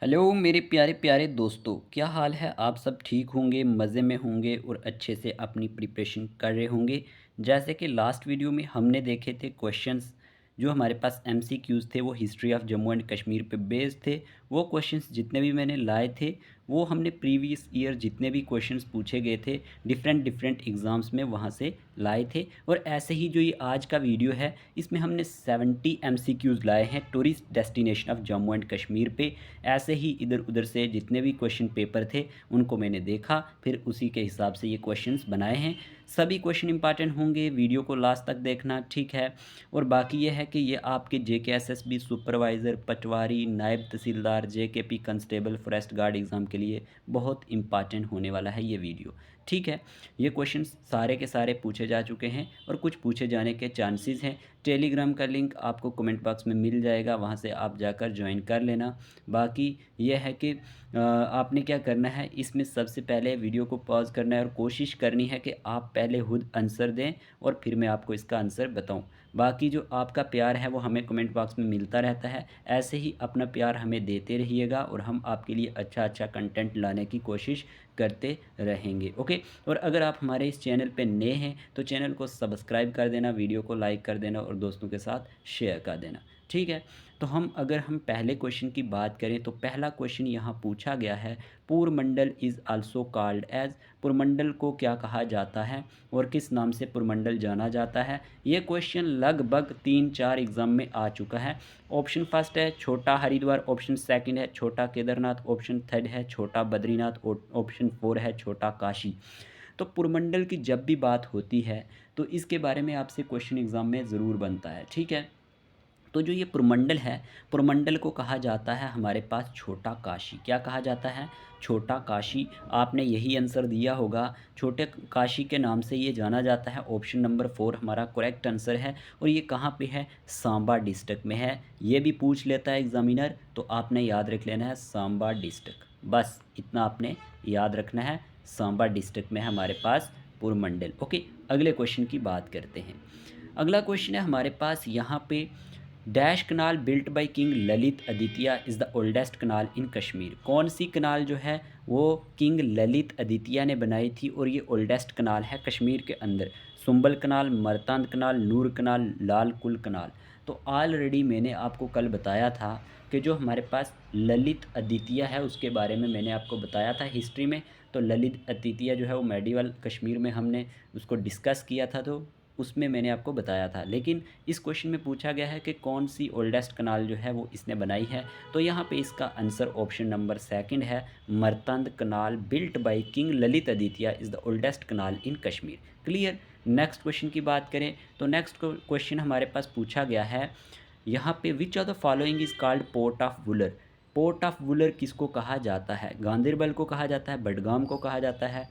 Hello मेरे प्यारे प्यारे दोस्तों, क्या हाल है। आप सब ठीक होंगे, मज़े में होंगे और अच्छे से अपनी प्रिपरेशन कर रहे होंगे। जैसे कि लास्ट वीडियो में हमने देखे थे क्वेश्चंस, जो हमारे पास एमसीक्यूज़ थे वो history of Jammu and Kashmir पे बेस्ड थे। वो क्वेश्चंस जितने भी मैंने लाए थे वो हमने प्रीवियस ईयर जितने भी क्वेश्चंस पूछे गए थे डिफरेंट डिफरेंट एग्ज़ाम्स में वहाँ से लाए थे। और ऐसे ही जो ये आज का वीडियो है इसमें हमने 70 एमसीक्यूज़ लाए हैं tourist destination of Jammu and Kashmir पे। ऐसे ही इधर उधर से जितने भी क्वेश्चन पेपर थे उनको मैंने देखा, फिर उसी के हिसाब से ये क्वेश्चंस बनाए हैं। सभी क्वेश्चन इंपॉर्टेंट होंगे, वीडियो को लास्ट तक देखना, ठीक है। और बाकी ये है कि ये आपके जेकेएसएसबी सुपरवाइज़र, पटवारी, नायब तहसीलदार, JKP constable, forest guard exam के लिए बहुत इंपॉर्टेंट होने वाला है ये वीडियो, ठीक है। ये क्वेश्चंस सारे के सारे पूछे जा चुके हैं और कुछ पूछे जाने के चांसेस हैं। टेलीग्राम का लिंक आपको कमेंट बॉक्स में मिल जाएगा, वहाँ से आप जाकर ज्वाइन कर लेना। बाकी ये है कि आपने क्या करना है, इसमें सबसे पहले वीडियो को पॉज़ करना है और कोशिश करनी है कि आप पहले खुद आंसर दें और फिर मैं आपको इसका आंसर बताऊं। बाकी जो आपका प्यार है वो हमें कमेंट बॉक्स में मिलता रहता है, ऐसे ही अपना प्यार हमें देते रहिएगा और हम आपके लिए अच्छा अच्छा कंटेंट लाने की कोशिश करते रहेंगे, ओके। और अगर आप हमारे इस चैनल पे नए हैं तो चैनल को सब्सक्राइब कर देना, वीडियो को लाइक कर देना और दोस्तों के साथ शेयर कर देना, ठीक है। तो हम पहले क्वेश्चन की बात करें तो पहला क्वेश्चन यहाँ पूछा गया है, Purmandal is also called as. Purmandal को क्या कहा जाता है और किस नाम से पुरमंडल जाना जाता है। ये क्वेश्चन लगभग 3-4 एग्ज़ाम में आ चुका है। ऑप्शन फर्स्ट है छोटा हरिद्वार, ऑप्शन सेकंड है छोटा केदारनाथ, ऑप्शन थर्ड है छोटा बद्रीनाथ और ऑप्शन फोर है छोटा काशी। तो पुरमंडल की जब भी बात होती है तो इसके बारे में आपसे क्वेश्चन एग्ज़ाम में ज़रूर बनता है, ठीक है। तो जो ये पुरमंडल है, पुरमंडल को कहा जाता है हमारे पास छोटा काशी। क्या कहा जाता है? छोटा काशी। आपने यही आंसर दिया होगा, छोटे काशी के नाम से ये जाना जाता है। ऑप्शन नंबर 4 हमारा करेक्ट आंसर है। और ये कहाँ पे है? सांबा डिस्ट्रिक्ट में है। ये भी पूछ लेता है एग्जामिनर, तो आपने याद रख लेना है सांबा डिस्ट्रिक्ट, बस इतना आपने याद रखना है। सांबा डिस्ट्रिक्ट में है हमारे पास पुरमंडल, ओके। अगले क्वेश्चन की बात करते हैं। अगला क्वेश्चन है हमारे पास यहाँ पे, dash canal built by king Lalitaditya is the oldest canal in Kashmir. कौन सी कनाल जो है वो किंग ललित आदित्य ने बनाई थी और ये ओल्डेस्ट कनाल है कश्मीर के अंदर। सुंबल कनाल, मरतांद कनाल, नूर कनाल, लाल कुल कनाल। तो ऑलरेडी मैंने आपको कल बताया था कि जो हमारे पास ललित आदित्य है उसके बारे में मैंने आपको बताया था हिस्ट्री में। तो ललित आदित्य जो है वो मेडिवल कश्मीर में हमने उसको डिस्कस किया था, तो उसमें मैंने आपको बताया था। लेकिन इस क्वेश्चन में पूछा गया है कि कौन सी ओल्डेस्ट कनाल जो है वो इसने बनाई है। तो यहाँ पे इसका आंसर ऑप्शन नंबर सेकंड है, Martand canal built by king Lalitaditya is the oldest canal in Kashmir. Clear. Next question की बात करें तो नेक्स्ट क्वेश्चन हमारे पास पूछा गया है यहाँ पे, which of the following is called port of Wular. Port of Wular किसको कहा जाता है? गांदरबल को कहा जाता है, बडगाम को कहा जाता है।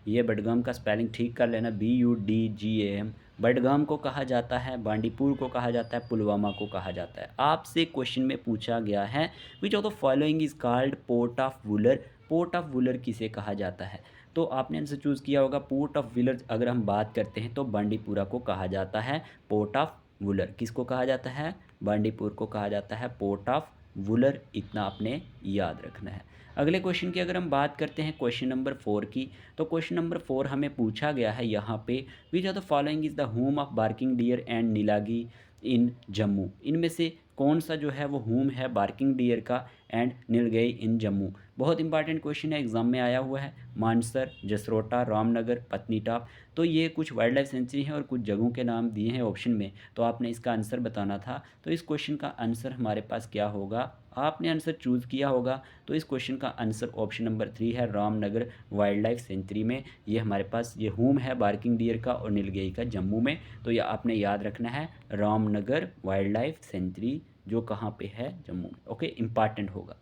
ये बडगाम का स्पेलिंग ठीक कर लेना, BUDGAM। बडगाम को कहा जाता है, बांडीपुर को कहा जाता है, पुलवामा को कहा जाता है। आपसे क्वेश्चन में पूछा गया है which of the following is called port of Wular. Port of Wular किसे कहा जाता है? तो आपने आंसर चूज़ किया होगा पोर्ट ऑफ वुलर। अगर हम बात करते हैं तो बांडीपुरा को कहा जाता है पोर्ट ऑफ वुलर। किसको कहा जाता है? बांडीपुर को कहा जाता है पोर्ट ऑफ वुलर। इतना आपने याद रखना है। अगले क्वेश्चन की अगर हम बात करते हैं क्वेश्चन नंबर 4 की, तो क्वेश्चन नंबर 4 हमें पूछा गया है यहाँ पे, which of the following is the home of barking deer and nilgai in Jammu. इनमें से कौन सा जो है वो होम है बार्किंग डियर का एंड नीलगई इन जम्मू। बहुत इंपॉर्टेंट क्वेश्चन है, एग्जाम में आया हुआ है। मानसर, जसरोटा, रामनगर, पत्नीटॉप। तो ये कुछ वाइल्ड लाइफ सेंचुरी हैं और कुछ जगहों के नाम दिए हैं ऑप्शन में, तो आपने इसका आंसर बताना था। तो इस क्वेश्चन का आंसर हमारे पास क्या होगा? आपने आंसर चूज़ किया होगा, तो इस क्वेश्चन का आंसर ऑप्शन नंबर 3 है, रामनगर वाइल्ड लाइफ सेंचुरी में। ये हमारे पास ये होम है बार्किंग डियर का और नीलगई का जम्मू में। तो ये आपने याद रखना है, रामनगर वाइल्ड लाइफ सेंचुरी जो कहाँ पे है? जम्मू में, ओके। इंपॉर्टेंट होगा।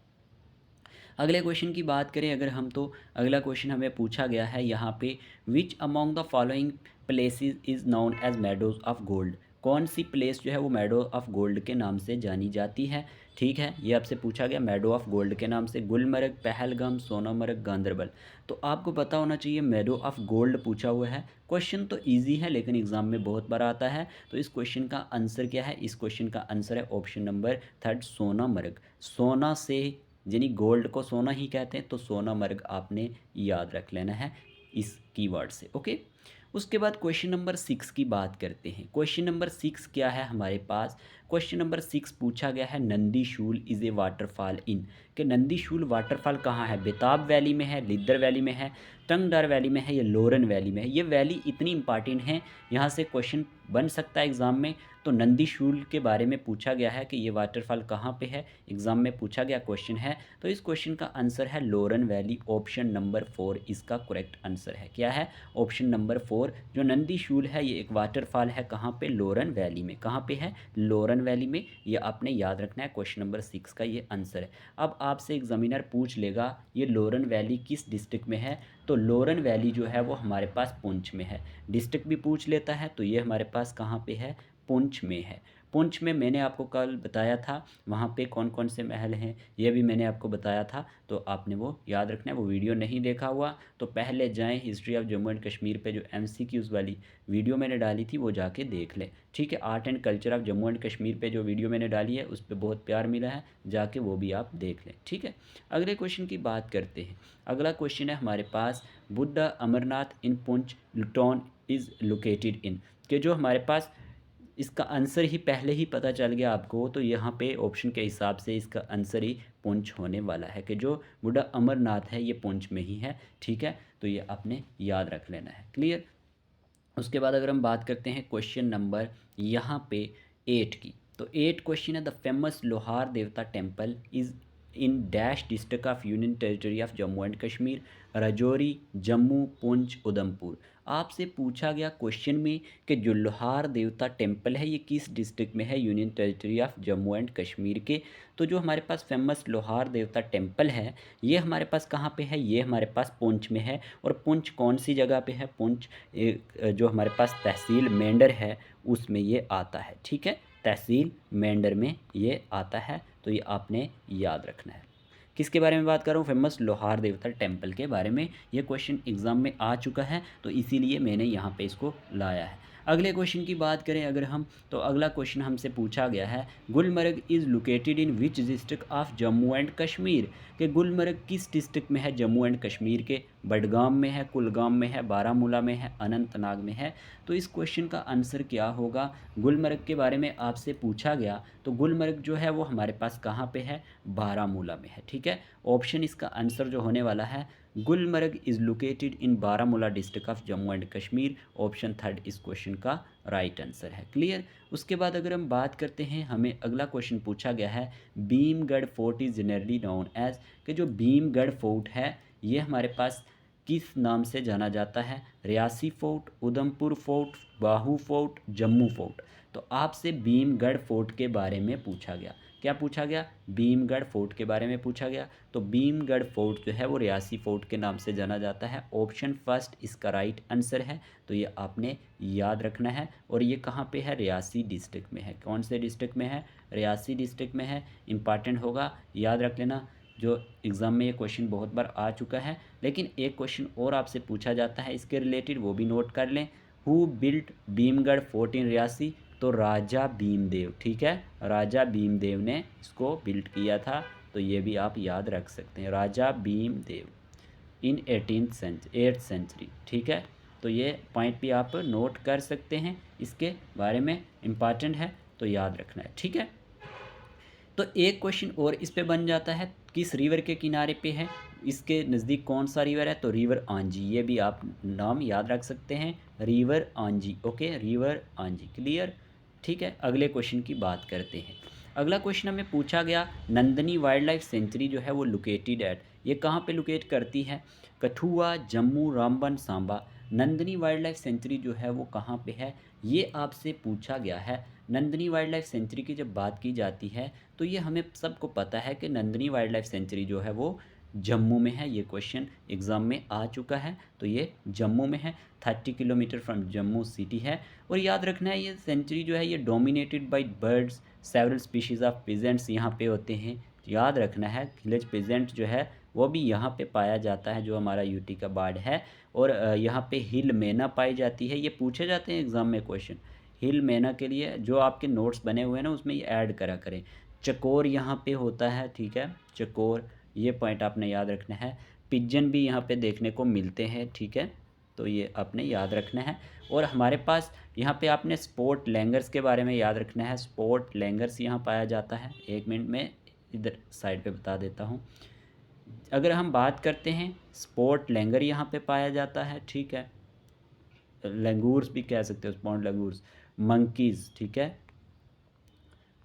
अगले क्वेश्चन की बात करें अगर हम, तो अगला क्वेश्चन हमें पूछा गया है यहाँ पे, which among the following places is known as meadows of gold. कौन सी प्लेस जो है वो मेडो ऑफ गोल्ड के नाम से जानी जाती है? ठीक है, ये आपसे पूछा गया मेडो ऑफ गोल्ड के नाम से, गुलमर्ग, पहलगाम, सोनामर्ग, गांदरबल। तो आपको पता होना चाहिए मेडो ऑफ गोल्ड पूछा हुआ है। क्वेश्चन तो इजी है लेकिन एग्जाम में बहुत बार आता है। तो इस क्वेश्चन का आंसर क्या है? इस क्वेश्चन का आंसर है ऑप्शन नंबर 3 सोनामर्ग। सोना से यानी गोल्ड को सोना ही कहते हैं, तो सोनामर्ग आपने याद रख लेना है इस कीवर्ड से। ओके, उसके बाद क्वेश्चन नंबर 6 की बात करते हैं। क्वेश्चन नंबर 6 क्या है हमारे पास? क्वेश्चन नंबर 6 पूछा गया है, नंदी शूल इज़ ए वाटरफॉल इन, कि नंदी शूल वाटरफॉल कहाँ है? बेताब वैली में है, लिद्दर वैली में है, टंगडार वैली में है, या लोरन वैली में है? ये वैली इतनी इंपॉर्टेंट है, यहाँ से क्वेश्चन बन सकता है एग्ज़ाम में। तो नंदी शूल के बारे में पूछा गया है कि ये वाटरफॉल कहाँ पे है, एग्ज़ाम में पूछा गया क्वेश्चन है। तो इस क्वेश्चन का आंसर है लोरन वैली, ऑप्शन नंबर 4 इसका करेक्ट आंसर है। क्या है? ऑप्शन नंबर 4, जो नंदी शूल है ये एक वाटरफॉल है, कहाँ पे? लोरन वैली में। कहाँ पे है? लोरन वैली में। ये आपने याद रखना है, क्वेश्चन नंबर 6 का ये आंसर है। अब आपसे एग्जामिनर पूछ लेगा ये लोरन वैली किस डिस्ट्रिक्ट में है, तो लोरन वैली जो है वो हमारे पास पुंछ में है। डिस्ट्रिक्ट भी पूछ लेता है, तो ये हमारे पास कहाँ पे है? पुंछ में है। पुंछ में मैंने आपको कल बताया था वहाँ पे कौन कौन से महल हैं, ये भी मैंने आपको बताया था, तो आपने वो याद रखना है। वो वीडियो नहीं देखा हुआ तो पहले जाएं history of Jammu and Kashmir पे, जो MCQs वाली वीडियो मैंने डाली थी वो जाके देख लें। ठीक है, art and culture of Jammu and Kashmir पे जो वीडियो मैंने डाली है उस पर बहुत प्यार मिला है, जाके वो भी आप देख लें। ठीक है, अगले क्वेश्चन की बात करते हैं। अगला क्वेश्चन है हमारे पास, बुद्धा अमरनाथ इन पुंछ लुटोन इज़ लोकेटेड इन, कि जो हमारे पास इसका आंसर ही पहले ही पता चल गया आपको, तो यहाँ पे ऑप्शन के हिसाब से इसका आंसर ही पुंछ होने वाला है, कि जो बुढ़ा अमरनाथ है ये पुंछ में ही है। ठीक है, तो ये आपने याद रख लेना है। क्लियर? उसके बाद अगर हम बात करते हैं क्वेश्चन नंबर यहाँ पे 8 की, तो 8 क्वेश्चन है, द फेमस लोहार देवता temple is in dash district of union territory of Jammu and Kashmir, Rajouri, Jammu, Poonch, Udhampur. आपसे पूछा गया क्वेश्चन में कि जो लोहार देवता टेम्पल है ये किस डिस्ट्रिक्ट में है, union territory of Jammu and Kashmir के। तो जो हमारे पास फेमस लोहार देवता टेम्पल है ये हमारे पास कहाँ पे है? ये हमारे पास पुंछ में है। और पुंछ कौन सी जगह पे है? पुंछ जो हमारे पास तहसील मेंढर है उसमें ये आता है। ठीक है, तहसील मेंढर में ये आता है, तो ये आपने याद रखना है। किसके बारे में बात कर रहा हूँ? फेमस लोहार देवता टेम्पल के बारे में। ये क्वेश्चन एग्जाम में आ चुका है, तो इसीलिए मैंने यहाँ पे इसको लाया है। अगले क्वेश्चन की बात करें अगर हम, तो अगला क्वेश्चन हमसे पूछा गया है, Gulmarg is located in which district of Jammu and Kashmir, कि गुलमर्ग किस डिस्ट्रिक्ट में है जम्मू एंड कश्मीर के? बडगाम में है, कुलगाम में है, बारामूला में है, अनंतनाग में है। तो इस क्वेश्चन का आंसर क्या होगा? गुलमर्ग के बारे में आपसे पूछा गया, तो गुलमर्ग जो है वो हमारे पास कहाँ पे है? बारामूला में है। ठीक है, ऑप्शन इसका आंसर जो होने वाला है, Gulmarg is located in Baramulla district of Jammu and Kashmir, option 3 इस क्वेश्चन का राइट आंसर है। क्लियर? उसके बाद अगर हम बात करते हैं, हमें अगला क्वेश्चन पूछा गया है, Bhimgarh fort is generally known as, कि जो भीमगढ़ फोर्ट है ये हमारे पास किस नाम से जाना जाता है? रियासी फोर्ट, उधमपुर फोर्ट, बाहू फोर्ट, जम्मू फोर्ट। तो आपसे भीमगढ़ फोर्ट के बारे में पूछा गया। क्या पूछा गया? भीमगढ़ फोर्ट के बारे में पूछा गया। तो भीमगढ़ फोर्ट जो है वो रियासी फोर्ट के नाम से जाना जाता है, ऑप्शन 1 इसका राइट आंसर है। तो ये आपने याद रखना है। और ये कहाँ पे है? रियासी डिस्ट्रिक्ट में है। कौन से डिस्ट्रिक्ट में है? रियासी डिस्ट्रिक्ट में है। इंपॉर्टेंट होगा, याद रख लेना। जो एग्ज़ाम में ये क्वेश्चन बहुत बार आ चुका है, लेकिन एक क्वेश्चन और आपसे पूछा जाता है इसके रिलेटेड, वो भी नोट कर लें। हु बिल्ट भीमगढ़ फोर्ट इन रियासी? तो राजा भीमदेव। ठीक है, राजा भीमदेव ने इसको बिल्ट किया था, तो ये भी आप याद रख सकते हैं, राजा भीमदेव इन 8th सेंचुरी। ठीक है, तो ये पॉइंट भी आप नोट कर सकते हैं, इसके बारे में इम्पॉर्टेंट है, तो याद रखना है। ठीक है, तो एक क्वेश्चन और इस पे बन जाता है, किस रिवर के किनारे पे है, इसके नज़दीक कौन सा रिवर है? तो रिवर आंजी, ये भी आप नाम याद रख सकते हैं, river Anji. Okay, river Anji. Clear? ठीक है, अगले क्वेश्चन की बात करते हैं। अगला क्वेश्चन हमें पूछा गया, नंदनी वाइल्ड लाइफ सेंचुरी जो है वो लोकेटेड एट, ये कहाँ पे लोकेट करती है? Kathua, Jammu, Ramban, Samba. Nandini wild life sanctuary जो है वो कहाँ पे है, ये आपसे पूछा गया है। नंदनी वाइल्ड लाइफ सेंचुरी की जब बात की जाती है तो ये हमें सबको पता है कि नंदनी वाइल्ड लाइफ सेंचुरी जो है वो जम्मू में है। ये क्वेश्चन एग्ज़ाम में आ चुका है, तो ये जम्मू में है, 30 किलोमीटर फ्रॉम जम्मू सिटी है। और याद रखना है ये सेंचुरी जो है ये dominated by birds, several species of peasants यहाँ पे होते हैं। याद रखना है, विलेज पिजेंट जो है वो भी यहाँ पे पाया जाता है, जो हमारा यूटी का बार्ड है। और यहाँ पे हिल मैना पाई जाती है। ये पूछे जाते हैं एग्ज़ाम में क्वेश्चन, हिल मैना के लिए जो आपके नोट्स बने हुए हैं ना उसमें ये ऐड करा करें। चकोर यहाँ पे होता है, ठीक है, चकोर, ये पॉइंट आपने याद रखना है। पिजन भी यहाँ पे देखने को मिलते हैं, ठीक है, तो ये आपने याद रखना है। और हमारे पास यहाँ पे आपने स्पोर्ट लैंगर्स के बारे में याद रखना है। स्पोर्ट लैंगर्स यहाँ पाया जाता है, 1 मिनट में इधर साइड पे बता देता हूँ। अगर हम बात करते हैं, स्पोर्ट लैंगर यहाँ पे पाया जाता है, ठीक है, लंगूर्स भी कह सकते हो, स्पोर्ट लंगूर्स, मंकीज़, ठीक है,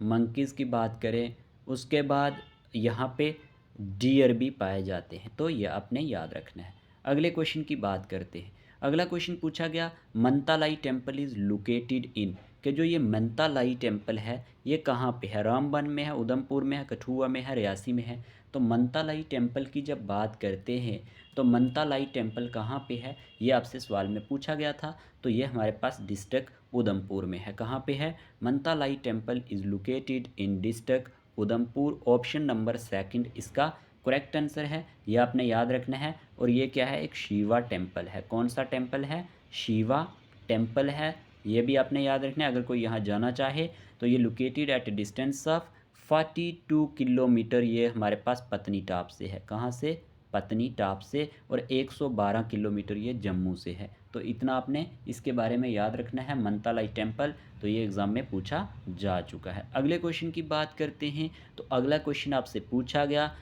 मंकीज़ की बात करें, उसके बाद यहाँ पे डियर भी पाए जाते हैं, तो ये आपने याद रखना है। अगले क्वेश्चन की बात करते हैं। अगला क्वेश्चन पूछा गया, मंतालाई टेम्पल इज़ लोकेटेड इन, कि जो ये मंतालाई टेम्पल है ये कहाँ पे है, रामबन में है, उधमपुर में है, कठुआ में है, रियासी में है। तो मंतालाई टेम्पल की जब बात करते हैं तो मंतालाई टेम्पल कहाँ पे है, ये आपसे सवाल में पूछा गया था। तो ये हमारे पास डिस्ट्रिक्ट उधमपुर में है। कहाँ पे है, Mantalai temple is located in district Udhampur. Option number second इसका करेक्ट आंसर है, ये आपने याद रखना है। और ये क्या है, एक शिवा टेम्पल है। कौन सा टेम्पल है, शिवा टेम्पल है, ये भी आपने याद रखना है। अगर कोई यहाँ जाना चाहे तो ये located at distance of 42 kilometre, ये हमारे पास पत्नी टाप से है। कहाँ से, पत्नी टाप से। और 112 किलोमीटर ये जम्मू से है। तो इतना आपने इसके बारे में याद रखना है, मंतालाई टेम्पल। तो ये एग्ज़ाम में पूछा जा चुका है। अगले क्वेश्चन की बात करते हैं। तो अगला क्वेश्चन आपसे पूछा गया,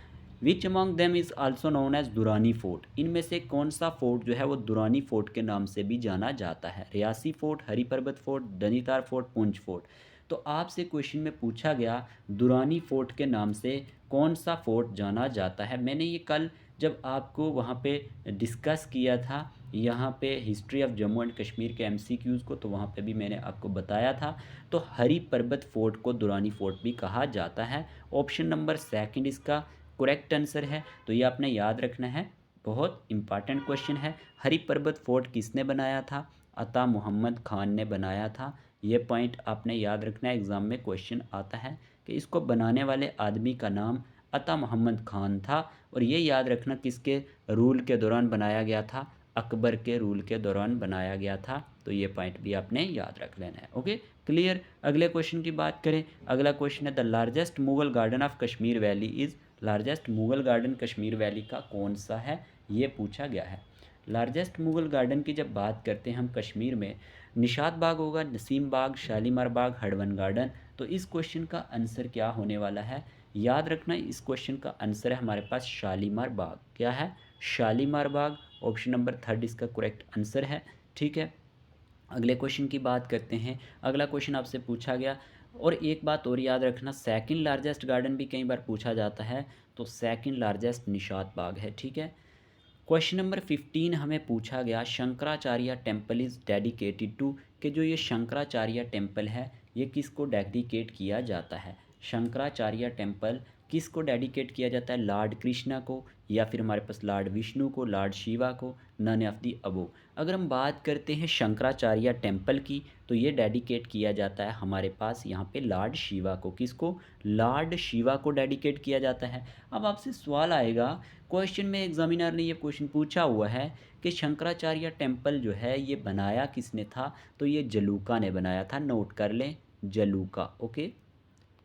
which among them is also known as Durrani fort, इनमें से कौन सा फोर्ट जो है वो दुरानी फोर्ट के नाम से भी जाना जाता है। रियासी फोर्ट, हरी पर्वत fort, Nainital fort, Poonch fort. तो आपसे क्वेश्चन में पूछा गया दुरानी फोर्ट के नाम से कौन सा फोर्ट जाना जाता है। मैंने ये कल जब आपको वहाँ पे डिस्कस किया था, यहाँ पे history of Jammu and Kashmir के एमसीक्यूज़ को, तो वहाँ पे भी मैंने आपको बताया था। तो हरी पर्वत फोर्ट को दुरानी फोर्ट भी कहा जाता है। ऑप्शन नंबर सेकंड इसका करेक्ट आंसर है। तो ये आपने याद रखना है, बहुत इंपॉर्टेंट क्वेश्चन है। हरी पर्वत फोर्ट किसने बनाया था, अता मोहम्मद खान ने बनाया था। ये पॉइंट आपने याद रखना है, एग्ज़ाम में क्वेश्चन आता है कि इसको बनाने वाले आदमी का नाम अता मोहम्मद खान था। और ये याद रखना किसके रूल के दौरान बनाया गया था, अकबर के रूल के दौरान बनाया गया था। तो ये पॉइंट भी आपने याद रख लेना है। Okay, clear. अगले क्वेश्चन की बात करें। अगला क्वेश्चन है, the largest Mughal garden of Kashmir valley is, largest Mughal garden Kashmir valley का कौन सा है, ये पूछा गया है। लार्जेस्ट मुगल गार्डन की जब बात करते हैं हम कश्मीर में, निशात बाग होगा, नसीम बाग, शालीमार बाग, हडवन गार्डन। तो इस क्वेश्चन का आंसर क्या होने वाला है, याद रखना, इस क्वेश्चन का आंसर है हमारे पास शालीमार बाग। क्या है, शालीमार बाग। ऑप्शन नंबर थर्ड इसका करेक्ट आंसर है, ठीक है। अगले क्वेश्चन की बात करते हैं। अगला क्वेश्चन आपसे पूछा गया, और एक बात और याद रखना, सेकंड लार्जेस्ट गार्डन भी कई बार पूछा जाता है। तो सेकंड लार्जेस्ट निशात बाग है, ठीक है। क्वेश्चन नंबर 15 हमें पूछा गया, Shankaracharya temple is dedicated to, कि जो ये शंकराचार्य टेम्पल है ये किसको डेडिकेट किया जाता है। शंकराचार्य टेम्पल किसको डेडिकेट किया जाता है, लॉर्ड कृष्णा को, या फिर हमारे पास लॉर्ड विष्णु को, लॉर्ड शिवा को, नन ऑफ दी अबो। अगर हम बात करते हैं शंकराचार्य टेम्पल की, तो ये डेडिकेट किया जाता है हमारे पास यहाँ पे लॉर्ड शिवा को। किसको, लॉर्ड शिवा को डेडिकेट किया जाता है। अब आपसे सवाल आएगा, क्वेश्चन में एग्जामिनर ने ये क्वेश्चन पूछा हुआ है कि शंकराचार्य टेम्पल जो है ये बनाया किसने था, तो ये जलूका ने बनाया था। नोट कर लें, Jaluka. Okay,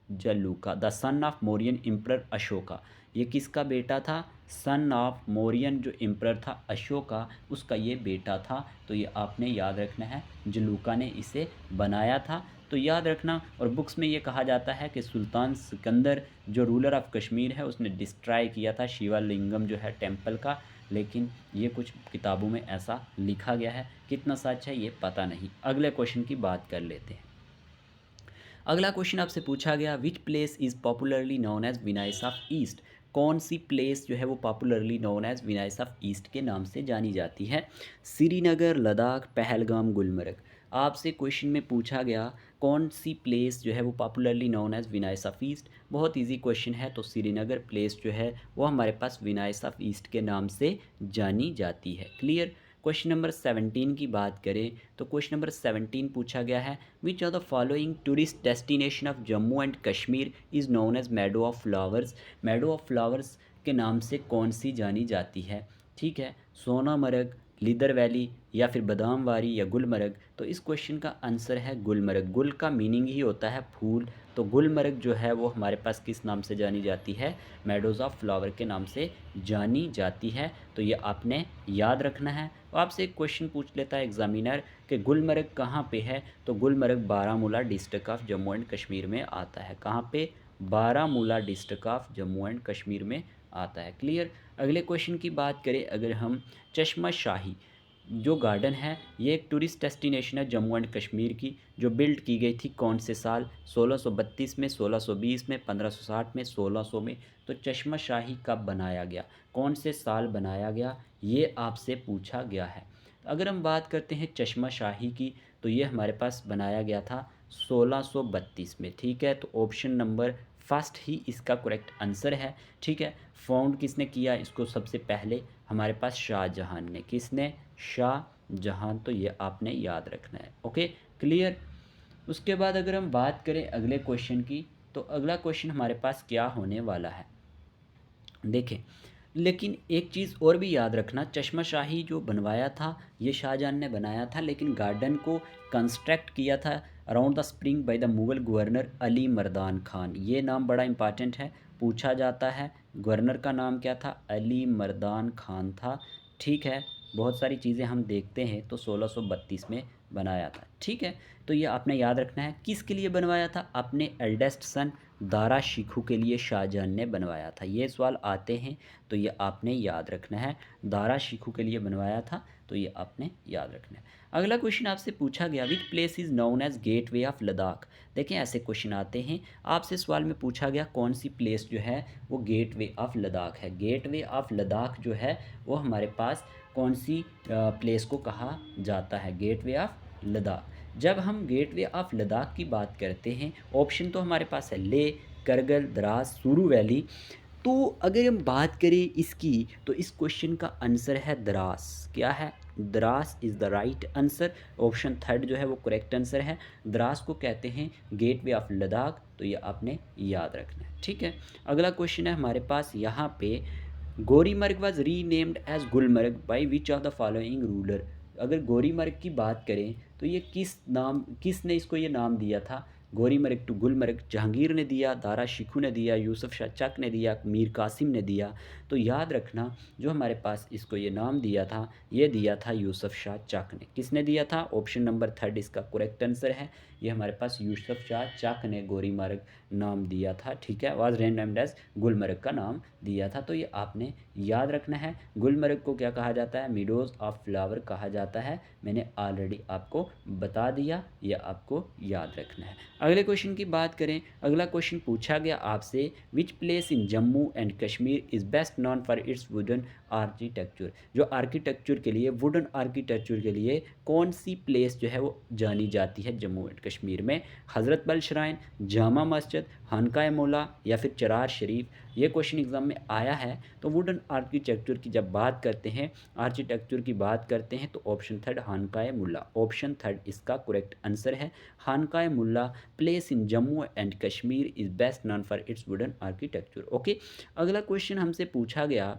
Jaluka, the son of Mauryan emperor Ashoka. ये किसका बेटा था, सन ऑफ मौर्यन जो एम्परर था अशोका, उसका ये बेटा था। तो ये आपने याद रखना है, जलूका ने इसे बनाया था। तो याद रखना। और बुक्स में ये कहा जाता है कि सुल्तान सिकंदर जो रूलर ऑफ कश्मीर है उसने डिस्ट्रॉय किया था शिवालिंगम जो है टेम्पल का, लेकिन ये कुछ किताबों में ऐसा लिखा गया है, कितना सच है ये पता नहीं। अगले क्वेश्चन की बात कर लेते हैं। अगला क्वेश्चन आपसे पूछा गया, which place is popularly known as Venice of east, कौन सी प्लेस जो है वो popularly known as Venice of east के नाम से जानी जाती है। श्रीनगर, लद्दाख, पहलगाम, गुलमर्ग। आपसे क्वेश्चन में पूछा गया कौन सी प्लेस जो है वो popularly known as Venice of east. बहुत इजी क्वेश्चन है। तो श्रीनगर प्लेस जो है वो हमारे पास विनायस ऑफ ईस्ट के नाम से जानी जाती है। क्लियर। क्वेश्चन नंबर 17 की बात करें तो क्वेश्चन नंबर 17 पूछा गया है, which are the following tourist destination of Jammu and Kashmir is known as meadow of flowers. Meadow of flowers के नाम से कौन सी जानी जाती है, ठीक है। सोनामर्ग, लीदर वैली या फिर बादाम वारी या गुलमर्ग, तो इस क्वेश्चन का आंसर है गुलमर्ग। गुल का मीनिंग ही होता है फूल, तो गुलमर्ग जो है वो हमारे पास किस नाम से जानी जाती है, मेडोज़ ऑफ फ्लावर के नाम से जानी जाती है। तो ये आपने याद रखना है। तो आपसे एक क्वेश्चन पूछ लेता है एग्जामिनर कि गुलमर्ग कहाँ पे है, तो Gulmarg Baramulla district of Jammu and Kashmir में आता है। कहाँ पे, Baramulla district of Jammu and Kashmir में आता है। क्लियर। अगले क्वेश्चन की बात करें अगर हम, चश्मा शाही जो गार्डन है ये एक टूरिस्ट डेस्टिनेशन है जम्मू एंड कश्मीर की, जो बिल्ड की गई थी कौन से साल, 1632 में, 1620 में, 1560 में, 1600 में। तो चश्मा शाही कब बनाया गया, कौन से साल बनाया गया, ये आपसे पूछा गया है। अगर हम बात करते हैं चश्मा शाही की, तो ये हमारे पास बनाया गया था 1632 में। ठीक है, तो ऑप्शन नंबर फर्स्ट ही इसका करेक्ट आंसर है। ठीक है, फाउंड किसने किया इसको सबसे पहले, हमारे पास शाहजहां ने। किसने, शाहजहां। तो ये आपने याद रखना है। Okay, clear. उसके बाद अगर हम बात करें अगले क्वेश्चन की, तो अगला क्वेश्चन हमारे पास क्या होने वाला है, देखें। लेकिन एक चीज़ और भी याद रखना, चश्मा शाही जो बनवाया था ये शाहजहां ने बनाया था, लेकिन गार्डन को कंस्ट्रक्ट किया था around the spring by the Mughal governor Ali Mardan Khan. ये नाम बड़ा इंपॉर्टेंट है, पूछा जाता है। गवर्नर का नाम क्या था, अली मर्दान खान था। ठीक है, बहुत सारी चीज़ें हम देखते हैं, तो 1632 में बनाया था। ठीक है, तो ये आपने याद रखना है। किसके लिए बनवाया था, अपने एल्डेस्ट सन दारा शिखू के लिए शाहजहां ने बनवाया था। ये सवाल आते हैं, तो ये आपने याद रखना है। दारा शिखू के लिए बनवाया था, तो ये आपने याद रखना है। अगला क्वेश्चन आपसे पूछा गया, which place is known as gateway of Ladakh. देखें, ऐसे क्वेश्चन आते हैं, आपसे सवाल में पूछा गया कौन सी प्लेस जो है वो गेट वे ऑफ लद्दाख है। गेट वे ऑफ लद्दाख जो है वो हमारे पास कौन सी प्लेस को कहा जाता है, गेट वे ऑफ लद्दाख। जब हम गेट वे ऑफ लद्दाख की बात करते हैं, ऑप्शन तो हमारे पास है ले, करगिल, द्रास, सुरू वैली। तो अगर हम बात करें इसकी, तो इस क्वेश्चन का आंसर है द्रास। क्या है, Dras is the right answer. Option third जो है वो करेक्ट आंसर है। द्रास को कहते हैं गेट वे ऑफ लद्दाख, तो ये आपने याद रखना है। ठीक है, अगला क्वेश्चन है हमारे पास यहाँ पे, Gaurimarg was renamed as Gulmarg by which of the following ruler. अगर गोरीमर्ग की बात करें, तो ये किसने इसको ये नाम दिया था, गोरीमर्ग टू गुलमर्ग। जहांगीर ने दिया, दारा शिखू ने दिया, यूसुफ शाह चक ने दिया, मीर कासिम ने दिया। तो याद रखना, जो हमारे पास इसको ये नाम दिया था, ये दिया था यूसुफ शाह चक ने। किसने दिया था, ऑप्शन नंबर थर्ड इसका करेक्ट आंसर है। ये हमारे पास यूसुफ शाह चक ने गोरीमर्ग नाम दिया था। ठीक है, वाज रेनाम्ड एज गुलमर्ग का नाम दिया था। तो ये आपने याद रखना है। गुलमर्ग को क्या कहा जाता है, मीडोज़ ऑफ फ्लावर कहा जाता है। मैंने ऑलरेडी आपको बता दिया, ये आपको याद रखना है। अगले क्वेश्चन की बात करें, अगला क्वेश्चन पूछा गया आपसे, which place in Jammu and Kashmir is best known for its wooden architecture. जो आर्किटेक्चर के लिए, वुडन आर्किटेक्चर के लिए कौन सी प्लेस जो है वो जानी जाती है जम्मू एंड कश्मीर में, हज़रत बल श्राइन, जामा मस्जिद, खानकाए मौला या फिर चरार शरीफ। ये क्वेश्चन एग्जाम में आया है। तो वुडन आर्किटेक्चर की जब बात करते हैं, आर्किटेक्चर की बात करते हैं, तो option third Khanqah Mulla, option third इसका करेक्ट आंसर है। Khanqah Mulla place in Jammu and Kashmir is best known for its wooden architecture. Okay, अगला क्वेश्चन हमसे पूछा गया,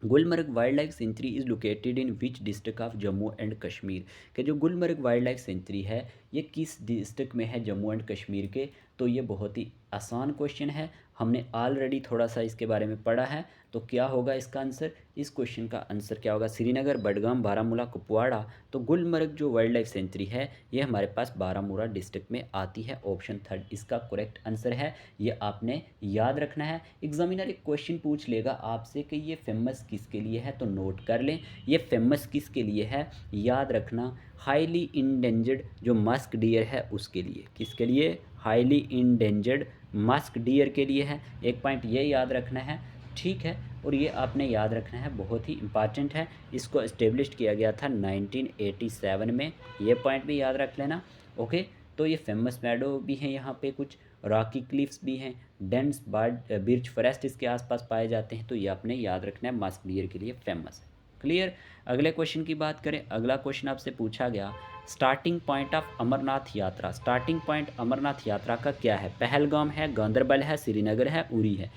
Gulmarg wildlife sanctuary is located in which district of Jammu and Kashmir. कि जो गुलमर्ग वाइल्ड लाइफ सेंचुरी है ये किस डिस्ट्रिक्ट में है जम्मू एंड कश्मीर के। तो ये बहुत ही आसान क्वेश्चन है, हमने ऑलरेडी थोड़ा सा इसके बारे में पढ़ा है। तो क्या होगा इसका आंसर, इस क्वेश्चन का आंसर क्या होगा, श्रीनगर, बडगाम, बारामूला, कुपवाड़ा। तो गुलमर्ग जो वाइल्ड लाइफ सेंचुरी है ये हमारे पास बारामूला डिस्ट्रिक्ट में आती है। ऑप्शन थर्ड इसका करेक्ट आंसर है, ये आपने याद रखना है। एग्जामिनर एक क्वेश्चन पूछ लेगा आपसे कि ये फेमस किसके लिए है, तो नोट कर लें, ये फेमस किसके लिए है, याद रखना, हाईली इंडेंजर्ड जो मस्क डियर है उसके लिए। किसके लिए, हाईली इंडेंजर्ड मस्क डियर के लिए है। एक पॉइंट ये याद रखना है। ठीक है, और ये आपने याद रखना है, बहुत ही इंपॉर्टेंट है। इसको इस्टेब्लिश किया गया था 1987 में, ये पॉइंट भी याद रख लेना। ओके, तो ये फेमस मैडो भी हैं, यहाँ पे कुछ रॉकी क्लिफ्स भी हैं, डेंस बिर्च फॉरेस्ट इसके आसपास पाए जाते हैं। तो ये आपने याद रखना है, मस्क डियर के लिए फेमस है। क्लियर। अगले क्वेश्चन की बात करें, अगला क्वेश्चन आपसे पूछा गया, स्टार्टिंग पॉइंट ऑफ अमरनाथ यात्रा। स्टार्टिंग पॉइंट अमरनाथ यात्रा का क्या है, पहलगाम है, गांदरबल है, श्रीनगर है, उरी है।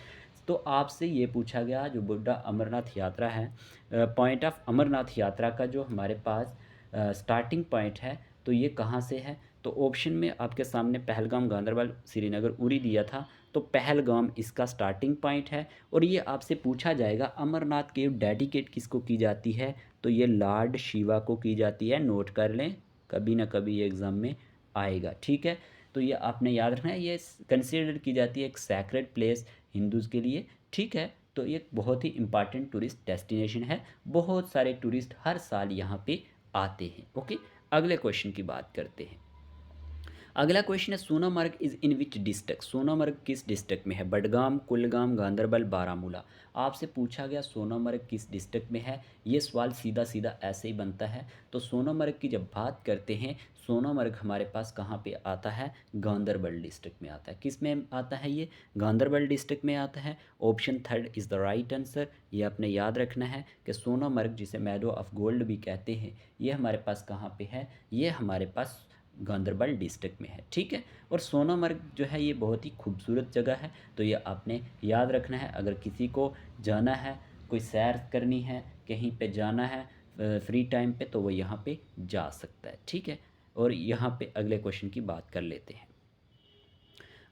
तो आपसे ये पूछा गया जो बुड्ढा अमरनाथ यात्रा है, पॉइंट ऑफ अमरनाथ यात्रा का जो हमारे पास स्टार्टिंग पॉइंट है तो ये कहाँ से है। तो ऑप्शन में आपके सामने पहलगाम, गांदरबल, श्रीनगर, उरी दिया था। तो पहलगाम इसका स्टार्टिंग पॉइंट है। और ये आपसे पूछा जाएगा अमरनाथ केव डेडिकेट किसको की जाती है, तो ये लॉर्ड शिवा को की जाती है। नोट कर लें, कभी ना कभी ये एग्ज़ाम में आएगा, ठीक है। तो ये आपने याद रखना है, ये कंसिडर की जाती है एक सैक्रेड प्लेस हिंदूज़ के लिए, ठीक है। तो ये बहुत ही इंपॉर्टेंट टूरिस्ट डेस्टिनेशन है, बहुत सारे टूरिस्ट हर साल यहाँ पे आते हैं। ओके, अगले क्वेश्चन की बात करते हैं। अगला क्वेश्चन है Sonamarg is in which district, Sonamarg किस डिस्ट्रिक्ट में है। बडगाम, कुलगाम, गांदरबल, बारामूला। आपसे पूछा गया सोनामर्ग किस डिस्ट्रिक्ट में है। ये सवाल सीधा सीधा ऐसे ही बनता है। तो सोनामर्ग की जब बात करते हैं, सोनामर्ग हमारे पास कहाँ पे आता है, गांदरबल डिस्ट्रिक्ट में आता है। किस में आता है ये, गांदरबल डिस्ट्रिक्ट में आता है। Option third is the right answer. ये आपने याद रखना है कि सोनामर्ग जिसे मैडो ऑफ गोल्ड भी कहते हैं, ये हमारे पास कहाँ पे है, ये हमारे पास गांदरबल डिस्ट्रिक्ट में है, ठीक है। और सोनामर्ग जो है ये बहुत ही खूबसूरत जगह है, तो ये आपने याद रखना है। अगर किसी को जाना है, कोई सैर करनी है, कहीं पे जाना है फ्री टाइम पे, तो वो यहाँ पे जा सकता है, ठीक है। और यहाँ पे अगले क्वेश्चन की बात कर लेते हैं।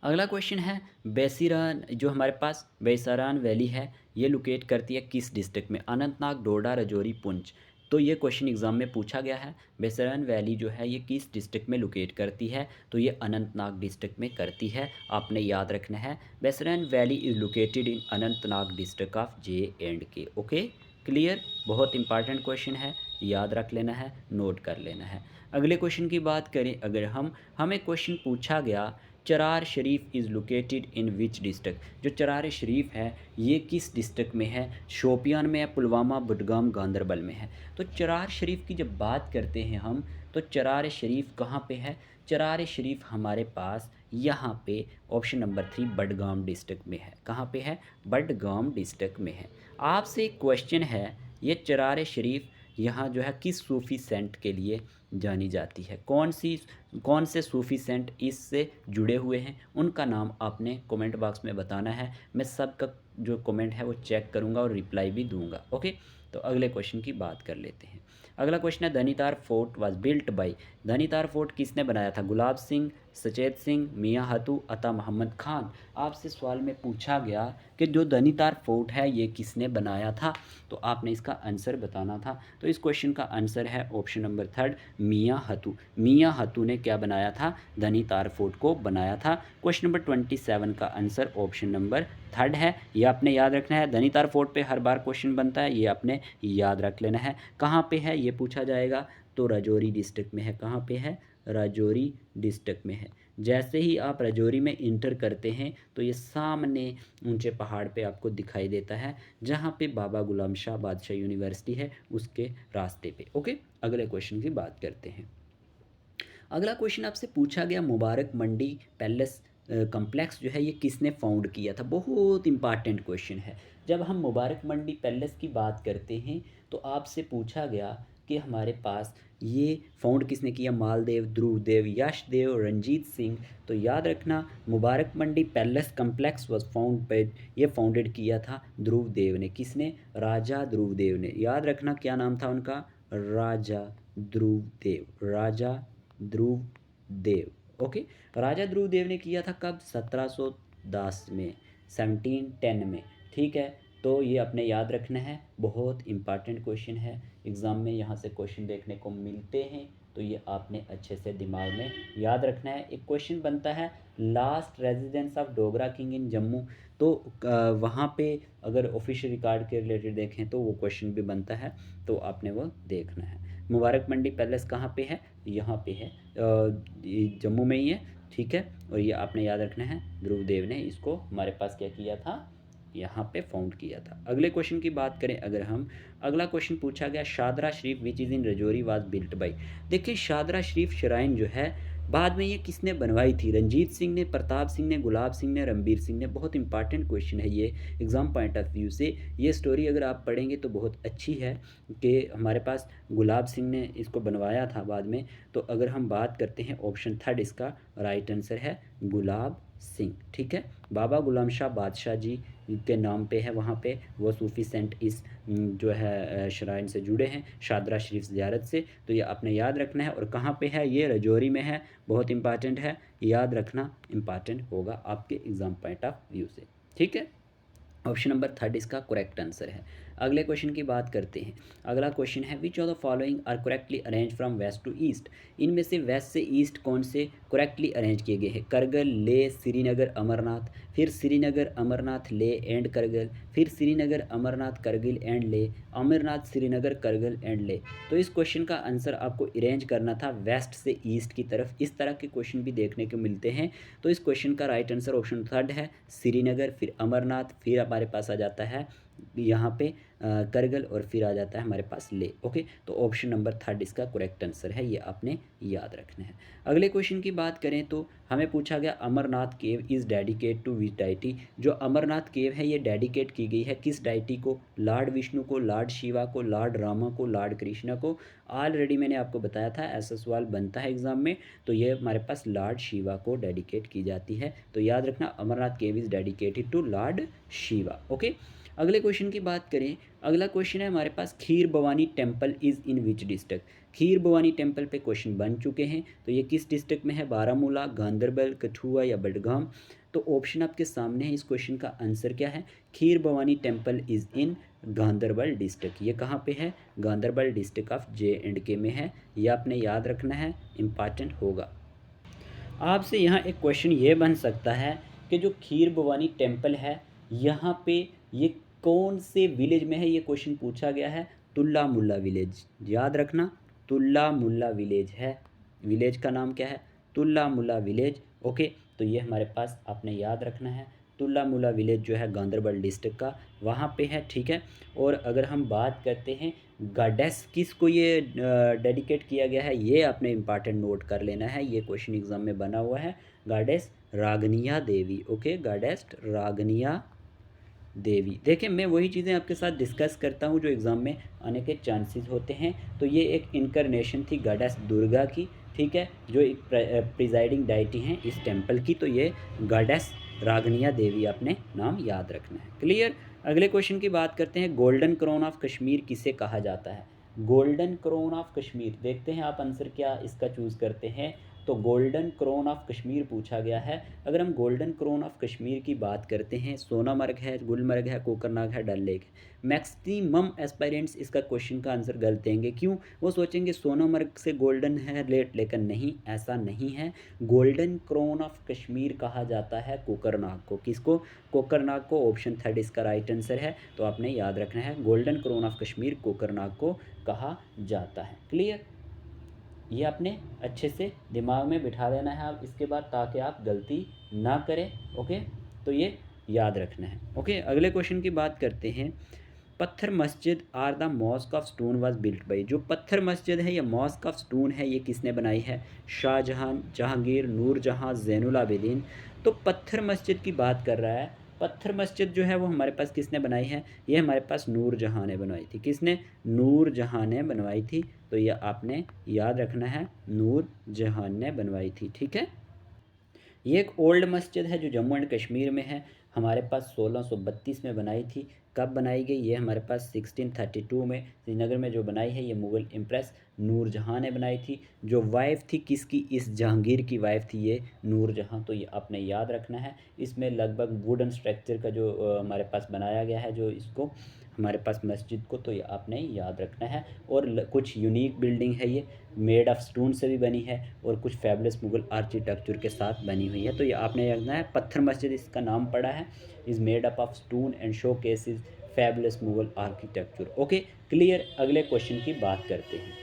अगला क्वेश्चन है बेसिरान, जो हमारे पास बेसारान वैली है, ये लोकेट करती है किस डिस्ट्रिक्ट में। अनंतनाग, डोडा, राजौरी, पुंछ। तो ये क्वेश्चन एग्जाम में पूछा गया है। बेसरान वैली जो है ये किस डिस्ट्रिक्ट में लोकेट करती है, तो ये अनंतनाग डिस्ट्रिक्ट में करती है। आपने याद रखना है, Baisaran valley is located in Anantnag district of J&K। Okay, clear, बहुत इंपॉर्टेंट क्वेश्चन है, याद रख लेना है, नोट कर लेना है। अगले क्वेश्चन की बात करें, अगर हमें क्वेश्चन पूछा गया Charar Sharif is located in which district. जो चरार शरीफ है ये किस डिस्ट्रिक्ट में है, शोपियान में है, पुलवामा, बुडगाम, गांदरबल में है। तो चरार शरीफ की जब बात करते हैं हम, तो चरार शरीफ कहाँ पे है, चरार शरीफ हमारे पास यहाँ पे ऑप्शन नंबर 3 बडगाम डिस्ट्रिक्ट में है। कहाँ पे है, बडगाम डिस्ट्रिक्ट में है। आपसे एक क्वेश्चन है, ये चरार शरीफ यहाँ जो है किस सूफ़ी सेंट के लिए जानी जाती है, कौन से सूफ़ी सेंट इससे जुड़े हुए हैं, उनका नाम आपने कमेंट बॉक्स में बताना है। मैं सबका जो कमेंट है वो चेक करूँगा और रिप्लाई भी दूंगा। ओके, तो अगले क्वेश्चन की बात कर लेते हैं। अगला क्वेश्चन है Dhanitar fort was built by. Dhanitar fort किसने बनाया था, गुलाब सिंह, सचेत सिंह, मियाँ हतू, अता मोहम्मद खान। आपसे सवाल में पूछा गया कि जो धनीतार फोर्ट है ये किसने बनाया था, तो आपने इसका आंसर बताना था। तो इस क्वेश्चन का आंसर है ऑप्शन नंबर 3 मियाँ हतू। मियाँ हतू ने क्या बनाया था, धनीतार फोर्ट को बनाया था। क्वेश्चन नंबर 27 का आंसर ऑप्शन नंबर 3 है। ये आपने याद रखना है। धनीतार फोर्ट पे हर बार क्वेश्चन बनता है, ये आपने याद रख लेना है। कहाँ पे है ये पूछा जाएगा, तो राजौरी डिस्ट्रिक्ट में है। कहाँ पे है, राजौरी डिस्ट्रिक्ट में है। जैसे ही आप राजौरी में इंटर करते हैं तो ये सामने ऊंचे पहाड़ पे आपको दिखाई देता है, जहाँ पे बाबा गुलाम शाह बादशाह यूनिवर्सिटी है, उसके रास्ते पे। ओके, अगले क्वेश्चन की बात करते हैं। अगला क्वेश्चन आपसे पूछा गया मुबारक मंडी पैलेस कम्प्लेक्स जो है ये किसने फाउंड किया था। बहुत इंपॉर्टेंट क्वेश्चन है। जब हम मुबारक मंडी पैलेस की बात करते हैं तो आपसे पूछा गया कि हमारे पास ये फाउंड किसने किया, मालदेव, ध्रुवदेव, यशदेव, रंजीत सिंह। तो याद रखना, Mubarak Mandi palace complex was found by, ये फाउंडेड किया था ध्रुवदेव ने। किसने, राजा ध्रुवदेव ने। याद रखना क्या नाम था उनका, राजा ध्रुवदेव, राजा ध्रुवदेव। ओके, राजा ध्रुवदेव ने किया था कब, 1710 में, 1710 में, ठीक है। तो ये आपने याद रखना है, बहुत इंपॉर्टेंट क्वेश्चन है, एग्ज़ाम में यहाँ से क्वेश्चन देखने को मिलते हैं, तो ये आपने अच्छे से दिमाग में याद रखना है। एक क्वेश्चन बनता है last residence of Dogra king in Jammu, तो वहाँ पे अगर ऑफिशियल रिकॉर्ड के रिलेटेड देखें तो वो क्वेश्चन भी बनता है, तो आपने वो देखना है। मुबारक मंडी पैलेस कहाँ पे है, यहाँ पे है, जम्मू में ही है, ठीक है। और ये आपने याद रखना है, ध्रुवदेव ने इसको हमारे पास क्या किया था, यहाँ पे फाउंड किया था। अगले क्वेश्चन की बात करें अगर हम, अगला क्वेश्चन पूछा गया Shahdara Sharif which is in Rajouri was built by. देखिए शादरा शरीफ श्राइन जो है बाद में ये किसने बनवाई थी, रंजीत सिंह ने, प्रताप सिंह ने, गुलाब सिंह ने, रणबीर सिंह ने। बहुत इंपॉर्टेंट क्वेश्चन है ये एग्ज़ाम पॉइंट ऑफ व्यू से। ये स्टोरी अगर आप पढ़ेंगे तो बहुत अच्छी है कि हमारे पास गुलाब सिंह ने इसको बनवाया था बाद में। तो अगर हम बात करते हैं ऑप्शन 3 इसका राइट आंसर है गुलाब सिंह, ठीक है। बाबा गुलाम शाह बादशाह जी के नाम पे है वहाँ पे, वो सूफ़ी सेंट इस जो है श्राइन से जुड़े हैं, शादरा शरीफ ज़ियारत से। तो ये आपने याद रखना है। और कहाँ पे है, ये रजौरी में है, बहुत इंपॉर्टेंट है, याद रखना इंपॉर्टेंट होगा आपके एग्ज़ाम पॉइंट ऑफ व्यू से। ठीक है, ऑप्शन नंबर थर्ड इसका करेक्ट आंसर है। अगले क्वेश्चन की बात करते हैं। अगला क्वेश्चन है, which of the following are correctly arrange from west to east. इनमें से वेस्ट से ईस्ट कौन से करेक्टली अरेंज किए गए हैं। करगिल, ले, श्रीनगर, अमरनाथ, फिर श्रीनगर, अमरनाथ, ले एंड करगिल, फिर श्रीनगर, अमरनाथ, करगिल एंड ले, अमरनाथ, श्रीनगर, करगिल एंड ले। तो इस क्वेश्चन का आंसर आपको अरेंज करना था वेस्ट से ईस्ट की तरफ। इस तरह के क्वेश्चन भी देखने को मिलते हैं। तो इस क्वेश्चन का राइट आंसर ऑप्शन थर्ड है, श्रीनगर, फिर अमरनाथ, फिर हमारे पास आ जाता है यहाँ पे करगिल, और फिर आ जाता है हमारे पास ले। ओके, तो ऑप्शन नंबर थर्ड इसका करेक्ट आंसर है, ये आपने याद रखना है। अगले क्वेश्चन की बात करें तो हमें पूछा गया, Amarnath cave is dedicate to which deity. जो अमरनाथ केव है ये डेडिकेट की गई है किस डाइटी को, लॉर्ड विष्णु को, लॉर्ड शिवा को, लॉर्ड रामा को, लॉर्ड कृष्णा को। ऑलरेडी मैंने आपको बताया था, ऐसा सवाल बनता है एग्जाम में। तो ये हमारे पास लॉर्ड शिवा को डेडिकेट की जाती है। तो याद रखना, Amarnath cave is dedicated to lord Shiva. Okay, अगले क्वेश्चन की बात करें। अगला क्वेश्चन है हमारे पास, Kheer Bhawani temple is in which district. Kheer Bhawani temple पे क्वेश्चन बन चुके हैं। तो ये किस डिस्ट्रिक्ट में है, बारामूला, गांधरबल, कठुआ या बडगाम। तो ऑप्शन आपके सामने है। इस क्वेश्चन का आंसर क्या है, Kheer Bhawani temple is in Ganderbal district. ये कहाँ पे है, गांधरबल डिस्ट्रिक्ट ऑफ J&K में है। ये आपने याद रखना है, इम्पॉर्टेंट होगा। आपसे यहाँ एक क्वेश्चन ये बन सकता है कि जो खीर भवानी टेम्पल है यहाँ पे ये कौन से विलेज में है, ये क्वेश्चन पूछा गया है। तुल्ला मुल्ला विलेज, याद रखना, तुल्ला मुल्ला विलेज है। विलेज का नाम क्या है, तुल्ला मुल्ला विलेज। ओके, तो ये हमारे पास आपने याद रखना है। तुल्ला मुल्ला विलेज जो है गांधरबल डिस्ट्रिक्ट का वहाँ पे है। ठीक है, और अगर हम बात करते हैं गॉडेस किसको ये डेडिकेट किया गया है, ये आपने इंपॉर्टेंट नोट कर लेना है, ये क्वेश्चन एग्जाम में बना हुआ है। गॉडेस रागनिया देवी। ओके, गॉडेस रागनिया देवी। देखिए, मैं वही चीज़ें आपके साथ डिस्कस करता हूँ जो एग्ज़ाम में आने के चांसेस होते हैं। तो ये एक इनकारनेशन थी गॉडेस दुर्गा की, ठीक है, जो एक प्रिजाइडिंग डाइटी हैं इस टेम्पल की। तो ये गॉडेस रागनिया देवी आपने नाम याद रखना है। क्लियर। अगले क्वेश्चन की बात करते हैं, गोल्डन क्राउन ऑफ कश्मीर किसे कहा जाता है। गोल्डन क्राउन ऑफ कश्मीर, देखते हैं आप आंसर क्या इसका चूज़ करते हैं। तो गोल्डन क्राउन ऑफ कश्मीर पूछा गया है। अगर हम गोल्डन क्राउन ऑफ कश्मीर की बात करते हैं, सोनामर्ग है, गुलमर्ग है, कोकरनाग है, डल लेक है। मैक्सिमम एस्पायरेंट्स इसका क्वेश्चन का आंसर गलत देंगे। क्यों, वो सोचेंगे सोनामर्ग से गोल्डन है लेट, लेकिन नहीं, ऐसा नहीं है। गोल्डन क्राउन ऑफ कश्मीर कहा जाता है कोकरनाग को। किसको, कोकरनाग को। ऑप्शन थर्ड इसका राइट आंसर है। तो आपने याद रखना है, golden crown of Kashmir Kokernag को कहा जाता है। क्लियर, ये आपने अच्छे से दिमाग में बिठा लेना है आप इसके बाद, ताकि आप गलती ना करें। ओके, तो ये याद रखना है। ओके, अगले क्वेश्चन की बात करते हैं। Patthar Masjid or the mosque of stone was built by. जो पत्थर मस्जिद है या मॉस्क ऑफ स्टोन है, ये किसने बनाई है, शाहजहां, जहांगीर, नूरजहां, ज़ैनुल आबिदीन। तो पत्थर मस्जिद की बात कर रहा है। पत्थर मस्जिद जो है वो हमारे पास किसने बनाई है, ये हमारे पास नूरजहां ने बनवाई थी। किसने, नूरजहां ने बनवाई थी। तो ये आपने याद रखना है, नूरजहां ने बनवाई थी। ठीक है, ये एक ओल्ड मस्जिद है जो जम्मू एंड कश्मीर में है। हमारे पास 1632 में बनाई थी। कब बनाई गई, ये हमारे पास 1632 में श्रीनगर में जो बनाई है, ये मुग़ल इम्प्रेस नूरजहां ने बनाई थी। जो वाइफ थी किसकी, इस जहांगीर की वाइफ थी ये नूरजहां। तो ये आपने याद रखना है। इसमें लगभग वुडन स्ट्रक्चर का जो हमारे पास बनाया गया है जो इसको हमारे पास मस्जिद को, तो ये आपने याद रखना है। और कुछ यूनिक बिल्डिंग है, ये मेड ऑफ स्टोन से भी बनी है और कुछ फैबुलस मुगल आर्किटेक्चर के साथ बनी हुई है। तो ये आपने रखना है, पत्थर मस्जिद इसका नाम पड़ा है, is made up of stone and show cases fabulous Mughal architecture. Okay, clear. अगले क्वेश्चन की बात करते हैं।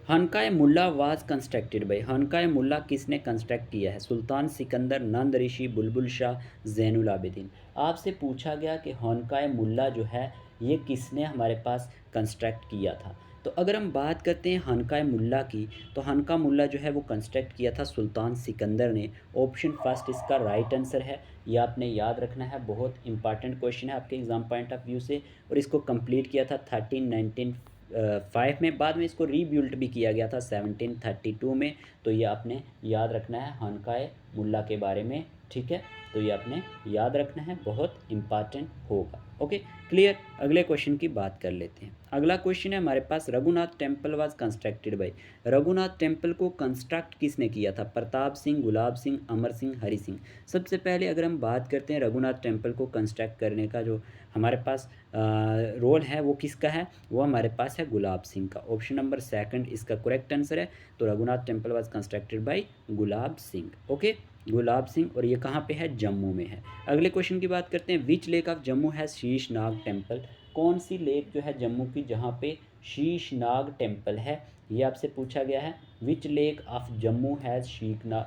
हनकाए मुल्ला वाज कंस्ट्रक्टेड बाई। हनकाए मुल्ला किसने कंस्ट्रक्ट किया है, सुल्तान सिकंदर, नंद ऋषि, बुलबुल शाह, ज़ैनुल आबिदीन। आपसे पूछा गया कि हनकाए मुल्ला जो है ये किसने हमारे पास कंस्ट्रक्ट किया था। तो अगर हम बात करते हैं हनकाए मुल्ला की, तो हनका मुल्ला जो है वो कंस्ट्रक्ट किया था सुल्तान सिकंदर ने। ऑप्शन फर्स्ट इसका राइट आंसर है। ये आपने याद रखना है, बहुत इंपॉर्टेंट क्वेश्चन है आपके एग्ज़ाम पॉइंट ऑफ व्यू से। और इसको कंप्लीट किया था 1395 में। बाद में इसको रीबिल्ट भी किया गया था 1732 में। तो ये आपने याद रखना है हनकाए मुल्ला के बारे में। ठीक है, तो ये आपने याद रखना है, बहुत इंपॉर्टेंट होगा। Okay, clear. अगले क्वेश्चन की बात कर लेते हैं। अगला क्वेश्चन है हमारे पास, Raghunath temple was constructed by. Raghunath temple को कंस्ट्रक्ट किसने किया था? प्रताप सिंह, गुलाब सिंह, अमर सिंह, हरि सिंह। सबसे पहले अगर हम बात करते हैं रघुनाथ टेम्पल को कंस्ट्रक्ट करने का, जो हमारे पास रोल है वो किसका है? वो हमारे पास है गुलाब सिंह का। ऑप्शन नंबर सेकंड इसका करेक्ट आंसर है। तो Raghunath temple was constructed by Gulab Singh. Okay, Gulab Singh, और ये कहाँ पे है? जम्मू में है। अगले क्वेश्चन की बात करते हैं, विच लेक ऑफ जम्मू है शीशनाग टेम्पल। कौन सी लेक जो है जम्मू की जहाँ पे शीशनाग टेम्पल है, ये आपसे पूछा गया है। Which lake of Jammu has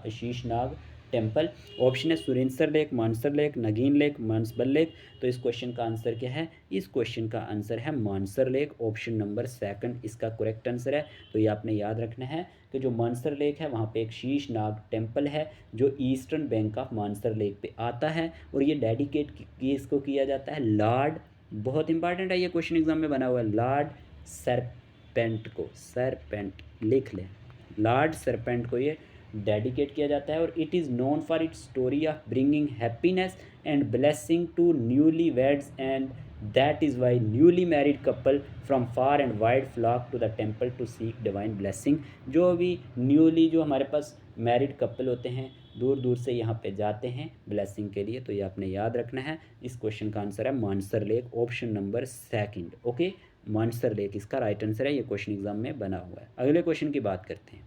Sheshnag temple. Option है Surinsar lake, Mansar lake, नगीन lake, Manasbal lake. तो इस क्वेश्चन का आंसर क्या है? इस क्वेश्चन का आंसर है Mansar lake. Option number second इसका करेक्ट आंसर है। तो ये आपने याद रखना है कि जो मानसर लेक है वहाँ पे एक शीशनाग टेम्पल है जो eastern bank of Mansar lake पे आता है, और ये डेडिकेट इसको किया जाता है लॉर्ड, बहुत इंपॉर्टेंट है ये क्वेश्चन एग्जाम में बना हुआ है, लॉर्ड सरपेंट को। सरपेंट लिख लें, लॉर्ड सरपेंट को ये डेडिकेट किया जाता है। और it is known for its story of bringing happiness and blessing to newly weds, and that is why newly married couple from far and wide flock to the temple to seek divine blessing. जो भी newly जो हमारे पास married couple होते हैं दूर दूर से यहाँ पे जाते हैं ब्लेसिंग के लिए। तो ये आपने याद रखना है। इस क्वेश्चन का आंसर है Mansar lake, option number second. Okay, Mansar lake इसका राइट आंसर है। ये क्वेश्चन एग्जाम में बना हुआ है। अगले क्वेश्चन की बात करते हैं।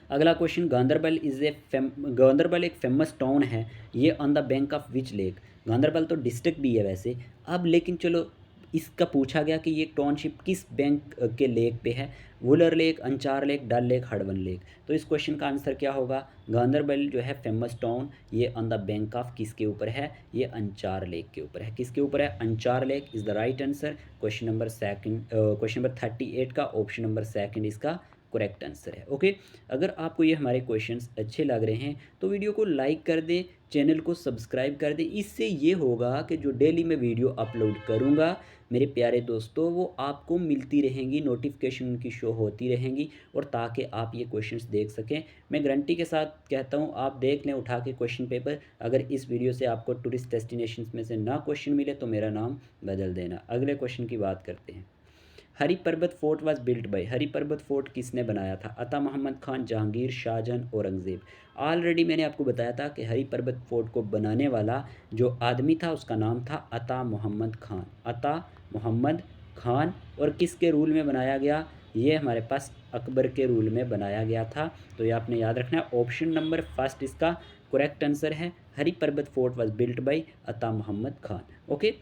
अगला क्वेश्चन, गांधरबल एक फेमस टाउन है, ये on the bank of which lake. Ganderbal तो डिस्ट्रिक्ट भी है वैसे, अब लेकिन चलो इसका पूछा गया कि ये टाउनशिप किस बैंक के लेक पे है। Wular lake, अंचार lake, Dal lake, हडवन lake. तो इस क्वेश्चन का आंसर क्या होगा? गांधरबल जो है फेमस टाउन, ये ऑन द बैंक ऑफ किसके ऊपर है? ये अंचार लेक के ऊपर है। किसके ऊपर है? Anchar lake is the right answer. Question number 38 का ऑप्शन नंबर सेकंड इसका करेक्ट आंसर है। ओके, अगर आपको ये हमारे क्वेश्चंस अच्छे लग रहे हैं तो वीडियो को लाइक कर दें, चैनल को सब्सक्राइब कर दें। इससे ये होगा कि जो डेली मैं वीडियो अपलोड करूँगा मेरे प्यारे दोस्तों, वो आपको मिलती रहेंगी, नोटिफिकेशन उनकी शो होती रहेंगी, और ताकि आप ये क्वेश्चंस देख सकें। मैं गारंटी के साथ कहता हूँ, आप देख लें उठा के क्वेश्चन पेपर। अगर इस वीडियो से आपको टूरिस्ट डेस्टिनेशन में से ना क्वेश्चन मिले तो मेरा नाम बदल देना। अगले क्वेश्चन की बात करते हैं। हरी पर्वत फोर्ट वाज बिल्ट बाय। हरी पर्वत फोर्ट किसने बनाया था? अता मोहम्मद खान, जहांगीर, शाहजहां, औरंगजेब। ऑलरेडी मैंने आपको बताया था कि हरी पर्वत फोर्ट को बनाने वाला जो आदमी था उसका नाम था अता मोहम्मद खान। अता मोहम्मद खान। और किसके रूल में बनाया गया? ये हमारे पास अकबर के रूल में बनाया गया था। तो ये आपने याद रखना है। ऑप्शन नंबर फर्स्ट इसका करेक्ट आंसर है। हरी पर्वत फोर्ट वाज बिल्ट बाय अता मोहम्मद खान। ओके,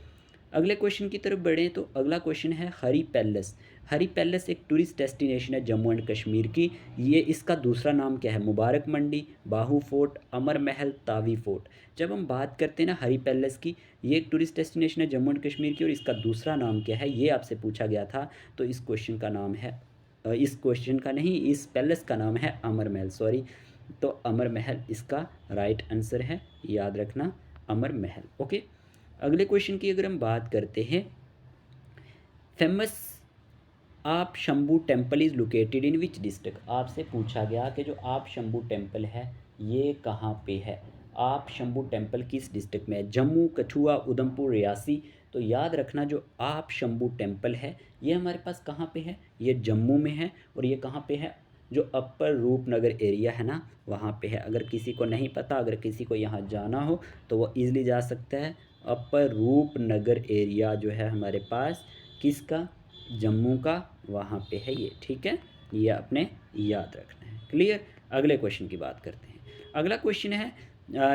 अगले क्वेश्चन की तरफ बढ़ें तो अगला क्वेश्चन है हरी पैलेस। हरी पैलेस एक टूरिस्ट डेस्टिनेशन है जम्मू एंड कश्मीर की। ये इसका दूसरा नाम क्या है? मुबारक मंडी, बाहू फोर्ट, अमर महल, तावी फोर्ट। जब हम बात करते हैं ना हरी पैलेस की, ये एक टूरिस्ट डेस्टिनेशन है जम्मू एंड कश्मीर की, और इसका दूसरा नाम क्या है ये आपसे पूछा गया था। तो इस क्वेश्चन का नाम है इस क्वेश्चन का नहीं, इस पैलेस का नाम है अमर महल, सॉरी। तो अमर महल इसका राइट आंसर है, याद रखना, अमर महल। ओके, अगले क्वेश्चन की अगर हम बात करते हैं, फेमस आप Shambhu temple is located in which district. आपसे पूछा गया कि जो आप शंभू टेम्पल है ये कहाँ पे है? आप शंभू टेम्पल किस डिस्ट्रिक्ट में है? जम्मू, कठुआ, उधमपुर, रियासी। तो याद रखना जो आप शंभू टेम्पल है ये हमारे पास कहाँ पे है? ये जम्मू में है। और ये कहाँ पे है? जो अपर रूपनगर एरिया है ना वहाँ पे है। अगर किसी को नहीं पता, अगर किसी को यहाँ जाना हो तो वो ईज़िली जा सकता है। अपर रूपनगर एरिया जो है हमारे पास किसका? जम्मू का, वहाँ पे है ये। ठीक है, ये आपने याद रखना है। क्लियर। अगले क्वेश्चन की बात करते हैं। अगला क्वेश्चन है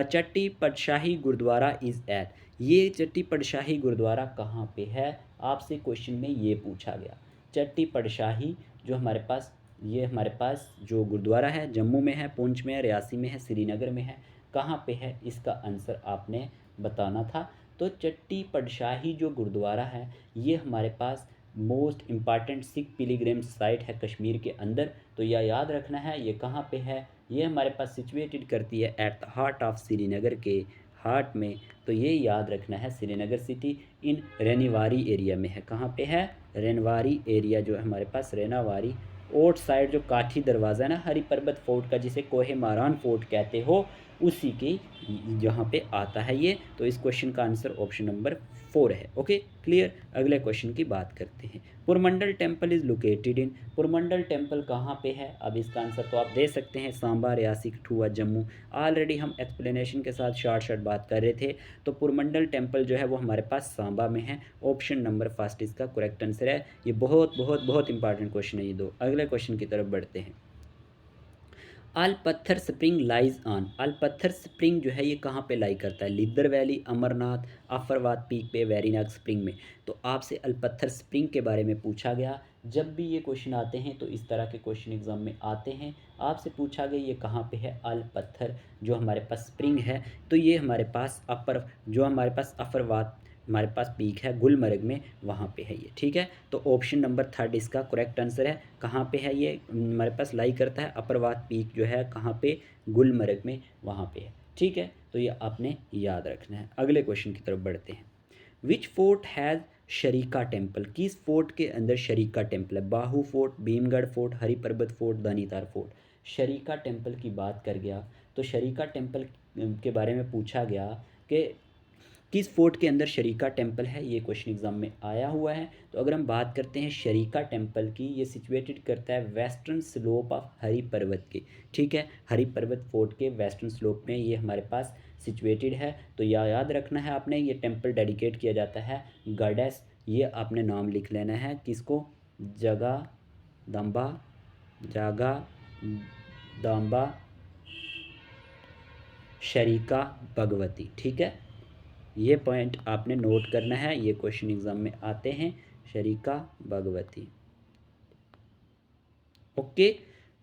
चट्टी पटशाही गुरुद्वारा इज़ एट। ये चट्टी पटशाही गुरुद्वारा कहाँ पे है? आपसे क्वेश्चन में ये पूछा गया। चट्टी पटशाही जो हमारे पास, ये हमारे पास जो गुरुद्वारा है जम्मू में है, पुंछ में है, रियासी में है, श्रीनगर में है। कहाँ पे है इसका आंसर आपने बताना था। तो चट्टी पटशाही जो गुरुद्वारा है ये हमारे पास मोस्ट इम्पॉर्टेंट सिख पिलीग्रिम साइट है कश्मीर के अंदर। तो यह याद रखना है ये कहाँ पे है। ये हमारे पास सिचुएटेड करती है at the heart of Srinagar के हार्ट में। तो ये याद रखना है श्रीनगर सिटी इन रेनीवारी एरिया में है। कहाँ पे है? रेनवारी एरिया जो है हमारे पास, रेनावारी। ओट साइड जो काठी दरवाज़ा है ना हरी पर्वत फोर्ट का, जिसे कोहे मारान फोर्ट कहते हो, उसी के यहाँ पे आता है ये। तो इस क्वेश्चन का आंसर ऑप्शन नंबर 4 है। Okay clear. अगले क्वेश्चन की बात करते हैं। Purmandal temple is located in, Purmandal temple कहाँ पे है? अब इसका आंसर तो आप दे सकते हैं, सांबा, रियासी, कठुआ, जम्मू। ऑलरेडी हम एक्सप्लेनेशन के साथ शॉर्ट बात कर रहे थे। तो पुरमंडल टेम्पल जो है वो हमारे पास सांबा में है। ऑप्शन नंबर फर्स्ट इसका करेक्ट आंसर है। ये बहुत बहुत बहुत इंपॉर्टेंट क्वेश्चन है ये दो। अगले क्वेश्चन की तरफ बढ़ते हैं। अलपत्थर स्प्रिंग लाइज ऑन, अलपत्थर स्प्रिंग जो है ये कहाँ पे लाई करता है? लिद्दर वैली, अमरनाथ, अफरवाद पीक पे, वेरीनाग स्प्रिंग में। तो आपसे अलपत्थर स्प्रिंग के बारे में पूछा गया। जब भी ये क्वेश्चन आते हैं तो इस तरह के क्वेश्चन एग्जाम में आते हैं। आपसे पूछा गया ये कहाँ पे है? अलपत्थर जो हमारे पास स्प्रिंग है, तो ये हमारे पास जो हमारे पास अफरवाद हमारे पास पीक है गुलमर्ग में, वहाँ पे है ये। ठीक है, तो ऑप्शन नंबर थर्ड इसका करेक्ट आंसर है। कहाँ पे है ये हमारे पास लाई करता है? अफरवाद पीक जो है कहाँ पे? गुलमर्ग में, वहाँ पे है। ठीक है, तो ये आपने याद रखना है। अगले क्वेश्चन की तरफ बढ़ते हैं। Which fort has Sharika temple, किस फोर्ट के अंदर शरीका टेम्पल है? Bahu fort, Bhimgarh fort, Hariparbat fort, Dhanitar fort. Sharika temple की बात कर गया तो शरीका टेम्पल के बारे में पूछा गया कि किस फोर्ट के अंदर शरीका टेम्पल है, ये क्वेश्चन एग्जाम में आया हुआ है। तो अगर हम बात करते हैं शरीका टेम्पल की, ये सिचुएटेड करता है वेस्टर्न स्लोप ऑफ हरि पर्वत के। ठीक है, हरि पर्वत फोर्ट के वेस्टर्न स्लोप में ये हमारे पास सिचुएटेड है। तो याद रखना है आपने, ये टेम्पल डेडिकेट किया जाता है गॉडेस, ये आपने नाम लिख लेना है किसको? जगा दम्बा, जागा दाम्बा शरीका भगवती। ठीक है, ये पॉइंट आपने नोट करना है, ये क्वेश्चन एग्जाम में आते हैं। शरीका भगवती। ओके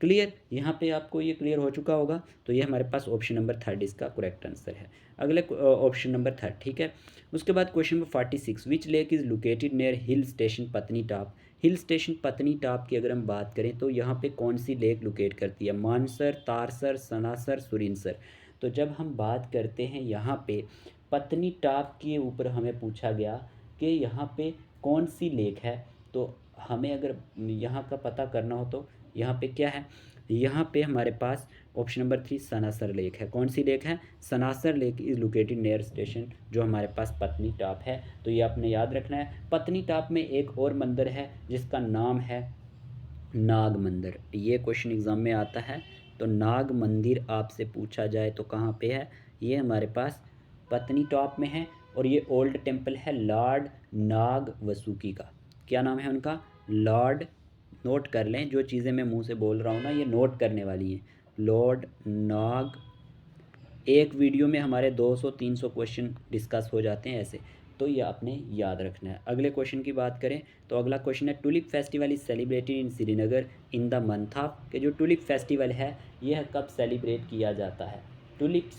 क्लियर, यहाँ पे आपको ये क्लियर हो चुका होगा। तो ये हमारे पास ऑप्शन नंबर थर्ड इसका करेक्ट आंसर है। अगले ऑप्शन नंबर थर्ड। ठीक है, उसके बाद question number 46। Which lake is located near hill station पत्नी टॉप, हिल स्टेशन पत्नी टॉप की अगर हम बात करें तो यहाँ पे कौन सी लेक लोकेट करती है? मानसर, तारसर, सनासर, सुरिनसर। तो जब हम बात करते हैं यहाँ पे पत्नी टॉप के ऊपर हमें पूछा गया कि यहाँ पे कौन सी लेक है, तो हमें अगर यहाँ का पता करना हो तो यहाँ पे क्या है? यहाँ पे हमारे पास ऑप्शन नंबर 3 सनासर लेक है। कौन सी लेक है? Sanasar lake is located near station जो हमारे पास पत्नी टॉप है। तो ये आपने याद रखना है। पत्नी टॉप में एक और मंदिर है जिसका नाम है नाग मंदिर, ये क्वेश्चन एग्ज़ाम में आता है। तो नाग मंदिर आपसे पूछा जाए तो कहाँ पे है? ये हमारे पास पत्नी टॉप में है। और ये ओल्ड टेम्पल है लॉर्ड नाग वसुकी का। क्या नाम है उनका? लॉर्ड, नोट कर लें, जो चीज़ें मैं मुंह से बोल रहा हूँ ना ये नोट करने वाली हैं। लॉर्ड नाग, एक वीडियो में हमारे 200-300 क्वेश्चन डिस्कस हो जाते हैं ऐसे, तो ये आपने याद रखना है। अगले क्वेश्चन की बात करें तो अगला क्वेश्चन है tulip festival is celebrated in Srinagar in the month of, के जो टुलिप फेस्टिवल है यह कब सेलिब्रेट किया जाता है? टुलिप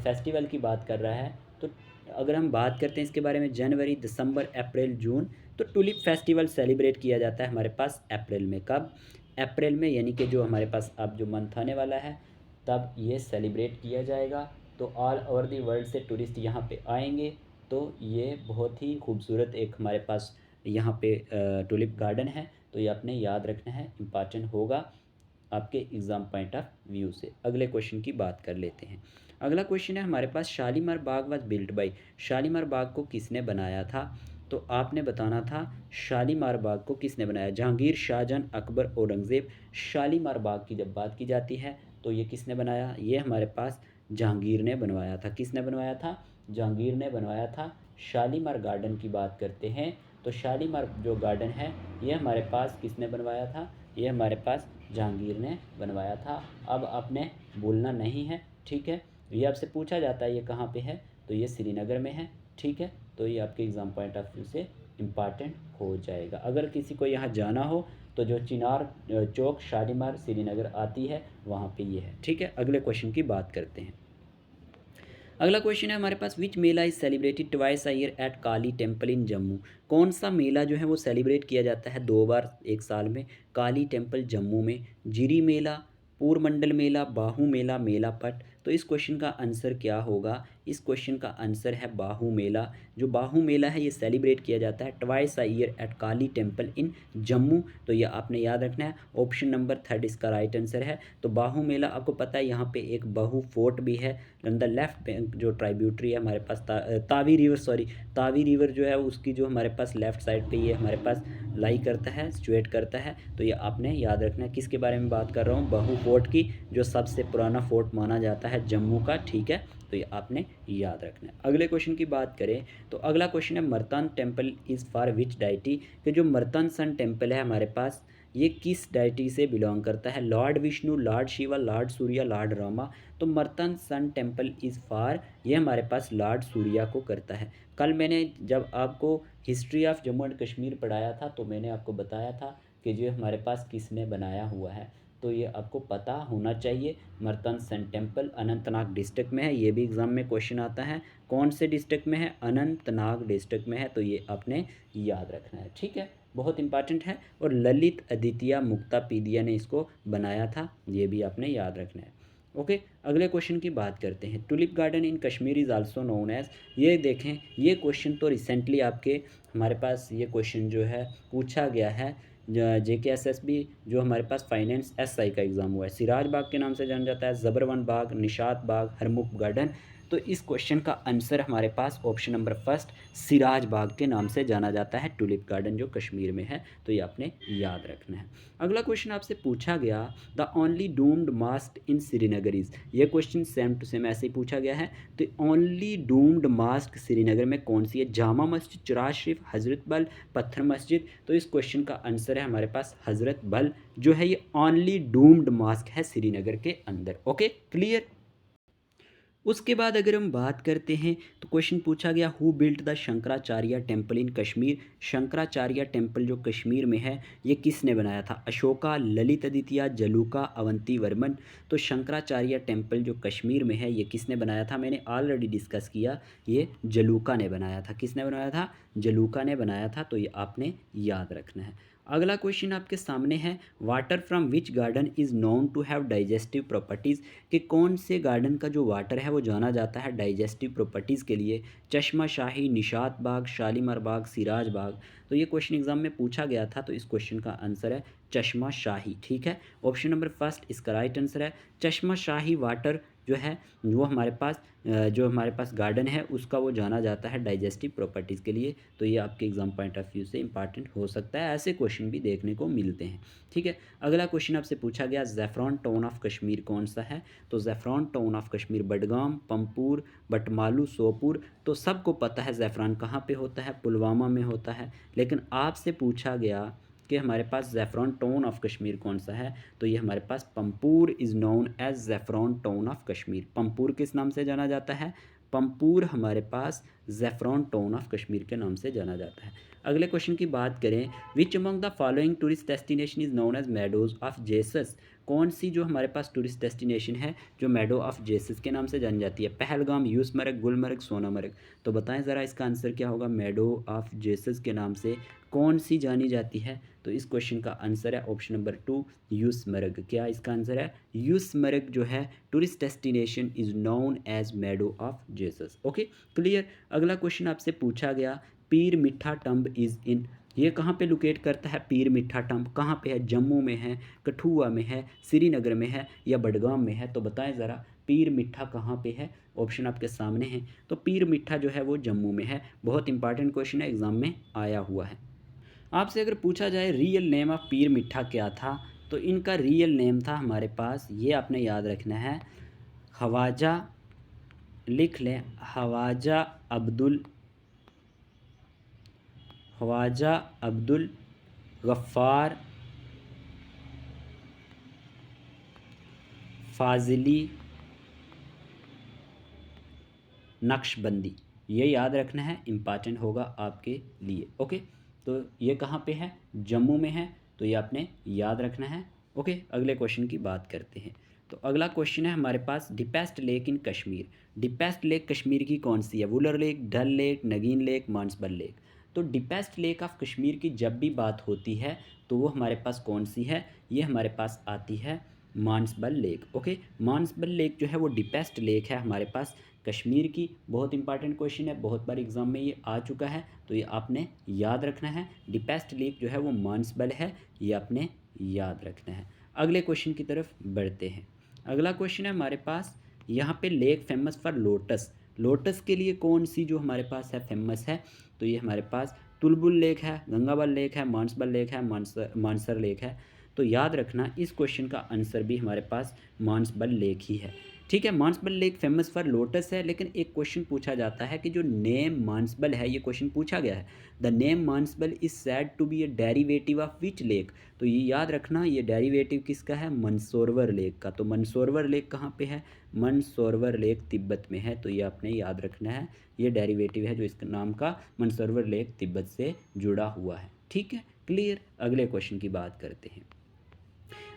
फेस्टिवल की बात कर रहा है। तो अगर हम बात करते हैं इसके बारे में, जनवरी, दिसंबर, अप्रैल, जून। तो टुलिप फेस्टिवल सेलिब्रेट किया जाता है हमारे पास अप्रैल में। कब? अप्रैल में, यानी कि जो हमारे पास अब जो मंथ आने वाला है तब ये सेलिब्रेट किया जाएगा। तो ऑल ओवर दी वर्ल्ड से टूरिस्ट यहाँ पे आएंगे। तो ये बहुत ही खूबसूरत एक हमारे पास यहाँ पे टुलिप गार्डन है। तो ये आपने याद रखना है, इम्पॉर्टेंट होगा आपके एग्ज़ाम पॉइंट ऑफ व्यू से। अगले क्वेश्चन की बात कर लेते हैं। अगला क्वेश्चन है हमारे पास शालीमार बाग वाज बिल्ट बाई, शालीमार बाग को किसने बनाया था? तो आपने बताना था शालीमार बाग को किसने बनाया? जहांगीर, शाहजहां, अकबर, औरंगज़ेब। शालीमार बाग की जब बात की जाती है तो ये किसने बनाया? ये हमारे पास जहांगीर ने बनवाया था। किसने बनवाया था? जहांगीर ने बनवाया था। शालीमार गार्डन की बात करते हैं तो शालीमार जो गार्डन है ये हमारे पास किसने बनवाया था? ये हमारे पास जहांगीर ने बनवाया था। अब आपने भूलना नहीं है। ठीक है, ये आपसे पूछा जाता है ये कहाँ पे है, तो ये श्रीनगर में है। ठीक है, तो ये आपके एग्ज़ाम पॉइंट ऑफ व्यू से इम्पॉर्टेंट हो जाएगा। अगर किसी को यहाँ जाना हो तो जो चिनार चौक शालीमार श्रीनगर आती है वहाँ पे ये है। ठीक है, अगले क्वेश्चन की बात करते हैं। अगला क्वेश्चन है हमारे पास which mela is celebrated twice a year at Kali temple in Jammu, कौन सा मेला जो है वो सेलिब्रेट किया जाता है 2 बार एक साल में काली टेम्पल जम्मू में? जिरी मेला, पूरमंडल मेला, बाहू मेला, मेला पट। तो इस क्वेश्चन का आंसर क्या होगा? इस क्वेश्चन का आंसर है बाहू मेला। जो बाहू मेला है ये सेलिब्रेट किया जाता है twice a year at Kali temple in Jammu. तो ये आपने याद रखना है। ऑप्शन नंबर 3 इसका राइट आंसर है। तो बाहू मेला आपको पता है यहाँ पे एक बाहू फोर्ट भी है। द लेफ्ट बैंक जो ट्राइब्यूटरी है हमारे पास Tawi river, sorry Tawi river जो है उसकी जो हमारे पास लेफ्ट साइड पे ये हमारे पास लाई करता है, सिचुएट करता है। तो ये आपने याद रखना है। किसके बारे में बात कर रहा हूँ? बाहू फोर्ट की, जो सबसे पुराना फोर्ट माना जाता है जम्मू का, ठीक है। तो ये आपने याद रखना है। अगले क्वेश्चन की बात करें तो अगला क्वेश्चन है Martand temple is for which deity. कि जो मर्तान सन टेम्पल है हमारे पास ये किस डाइटी से बिलोंग करता है? Lord Vishnu, Lord Shiva, Lord Surya, Lord Rama. तो मर्तन सन टेम्पल इज़ फॉर ये हमारे पास लॉर्ड सूर्या को करता है। कल मैंने जब आपको history of Jammu and Kashmir पढ़ाया था तो मैंने आपको बताया था कि जो हमारे पास किसने बनाया हुआ है। तो ये आपको पता होना चाहिए। मर्तन सन टेम्पल अनंतनाग डिस्ट्रिक्ट में है। ये भी एग्ज़ाम में क्वेश्चन आता है। कौन से डिस्ट्रिक्ट में है? अनंतनाग डिस्ट्रिक्ट में है। तो ये आपने याद रखना है, ठीक है, बहुत इंपॉर्टेंट है। और ललित आदित्य मुक्तापीडिया ने इसको बनाया था, ये भी आपने याद रखना है। ओके, अगले क्वेश्चन की बात करते हैं। Tulip garden in Kashmir is also known as. ये देखें, ये क्वेश्चन तो रिसेंटली आपके हमारे पास ये क्वेश्चन जो है पूछा गया है। JKSSB जो हमारे पास फाइनेंस SI का एग्ज़ाम हुआ है। सिराज बाग के नाम से जाना जाता है, ज़बरवन बाग, निशात बाग, हरमुख गार्डन। तो इस क्वेश्चन का आंसर हमारे पास ऑप्शन नंबर फर्स्ट सिराज बाग के नाम से जाना जाता है टुलिप गार्डन जो कश्मीर में है। तो ये आपने याद रखना है। अगला क्वेश्चन आपसे पूछा गया the only doomed mask in Srinagar is. ये क्वेश्चन सेम टू सेम ऐसे ही पूछा गया है। तो ओनली डूम्ड मास्क श्रीनगर में कौन सी है? जामा मस्जिद, चिराग शरीफ, हज़रत बल, पत्थर मस्जिद। तो इस क्वेश्चन का आंसर है हमारे पास हज़रत बल जो है ये ओनली डूम्ड मास्क है श्रीनगर के अंदर। Okay, clear. उसके बाद अगर हम बात करते हैं तो क्वेश्चन पूछा गया who built the Shankaracharya temple in Kashmir. Shankaracharya temple जो कश्मीर में है ये किसने बनाया था? अशोका, ललित आदित्य, जलूका, अवंती वर्मन। तो शंकराचार्य टेम्पल जो कश्मीर में है ये किसने बनाया था? मैंने ऑलरेडी डिस्कस किया, ये जलूका ने बनाया था। किसने बनाया था? जलूका ने बनाया था। तो ये आपने याद रखना है। अगला क्वेश्चन आपके सामने है water from which garden is known to have digestive properties. कि कौन से गार्डन का जो वाटर है वो जाना जाता है डाइजेस्टिव प्रॉपर्टीज़ के लिए? चश्मा शाही, निशात बाग, शालीमार बाग, सिराज बाग। तो ये क्वेश्चन एग्जाम में पूछा गया था। तो इस क्वेश्चन का आंसर है चश्मा शाही, ठीक है। ऑप्शन नंबर फर्स्ट इसका राइट आंसर है। चश्मा शाही वाटर जो है वो हमारे पास जो हमारे पास गार्डन है उसका वो जाना जाता है डाइजेस्टिव प्रॉपर्टीज़ के लिए। तो ये आपके एग्जाम पॉइंट ऑफ व्यू से इंपॉर्टेंट हो सकता है। ऐसे क्वेश्चन भी देखने को मिलते हैं, ठीक है। अगला क्वेश्चन आपसे पूछा गया ज़ैफ़रॉन टाउन ऑफ कश्मीर कौन सा है? तो ज़ैफ़रॉन टाउन ऑफ कश्मीर बडगाम, पंपूर, बटमालू, सोपुर। तो सबको पता है ज़ैफ़रॉन कहाँ पे होता है? पुलवामा में होता है। लेकिन आपसे पूछा गया कि हमारे पास ज़ैफ़रॉन टाउन ऑफ कश्मीर कौन सा है? तो ये हमारे पास Pampore is known as saffron town of Kashmir. Pampore किस नाम से जाना जाता है? पंपूर हमारे पास ज़ैफ़रॉन टाउन ऑफ कश्मीर के नाम से जाना जाता है। अगले क्वेश्चन की बात करें which among the following tourist destination is known as meadows of Jesus. कौन सी जो हमारे पास टूरिस्ट डेस्टिनेशन है जो मेडो ऑफ जेसस के नाम से जानी जाती है? पहलगाम, यूसमर्ग, गुलमर्ग, सोनामर्ग। तो बताएं ज़रा इसका आंसर क्या होगा? मेडो ऑफ जेसस के नाम से कौन सी जानी जाती है? तो इस क्वेश्चन का आंसर है ऑप्शन नंबर 2 यूसमर्ग। क्या इसका आंसर है? यूसमर्ग जो है tourist destination is known as meadow of Jesus. Okay, clear. अगला क्वेश्चन आपसे पूछा गया पीर मिठा टम्ब इज़ इन। ये कहाँ पे लोकेट करता है? पीर मिठा टम्ब कहाँ पे है? जम्मू में है, कठुआ में है, श्रीनगर में है या बडगाम में है? तो बताएं ज़रा पीर मिठा कहाँ पे है? ऑप्शन आपके सामने है। तो पीर मिठा जो है वो जम्मू में है। बहुत इंपॉर्टेंट क्वेश्चन है, एग्ज़ाम में आया हुआ है। आपसे अगर पूछा जाए रियल नेम ऑफ पीर मिठा क्या था? तो इनका रियल नेम था हमारे पास, ये आपने याद रखना है, ख्वाजा, लिख लें, ख्वाजा अब्दुल गफ़्फ़ार फ़ाज़िली नक्शबंदी। ये याद रखना है, इम्पॉर्टेंट होगा आपके लिए। ओके, तो ये कहाँ पे है? जम्मू में है। तो ये आपने याद रखना है। ओके, अगले क्वेश्चन की बात करते हैं। तो अगला क्वेश्चन है हमारे पास deepest lake in Kashmir. Deepest lake Kashmir की कौन सी है? Wular lake, Dal lake, नगीन lake, Manasbal lake. तो डिपेस्ट लेक ऑफ कश्मीर की जब भी बात होती है तो वो हमारे पास कौन सी है? ये हमारे पास आती है Manasbal lake. Okay, Manasbal lake जो है वो डीपेस्ट लेक है हमारे पास कश्मीर की। बहुत इंपॉर्टेंट क्वेश्चन है, बहुत बार एग्जाम में ये आ चुका है, तो ये आपने याद रखना है। डीपेस्ट लेक जो है वो मानसबल है, ये आपने याद रखना है। अगले क्वेश्चन की तरफ बढ़ते हैं। अगला क्वेश्चन है हमारे पास, यहाँ पे lake famous for lotus. Lotus के लिए कौन सी जो हमारे पास है फेमस है, तो ये हमारे पास तुलबुल लेक है, गंगाबल लेक है, मानसबल लेक है, मानसर लेक है। तो याद रखना इस क्वेश्चन का आंसर भी हमारे पास मानसबल लेक ही है। ठीक है, Manasbal lake famous for lotus है, लेकिन एक क्वेश्चन पूछा जाता है कि जो नेम मानसबल है, ये क्वेश्चन पूछा गया है, the name Manasbal is said to be a derivative of which lake. तो ये याद रखना, ये डेरिवेटिव किसका है, मंदसौरवर लेक का। तो मंदसौरवर लेक कहाँ पे है, मंदसौरवर लेक तिब्बत में है, तो ये आपने याद रखना है। ये डेरिवेटिव है जो इसका नाम का मंदसौरवर लेक तिब्बत से जुड़ा हुआ है। ठीक है, क्लियर। अगले क्वेश्चन की बात करते हैं।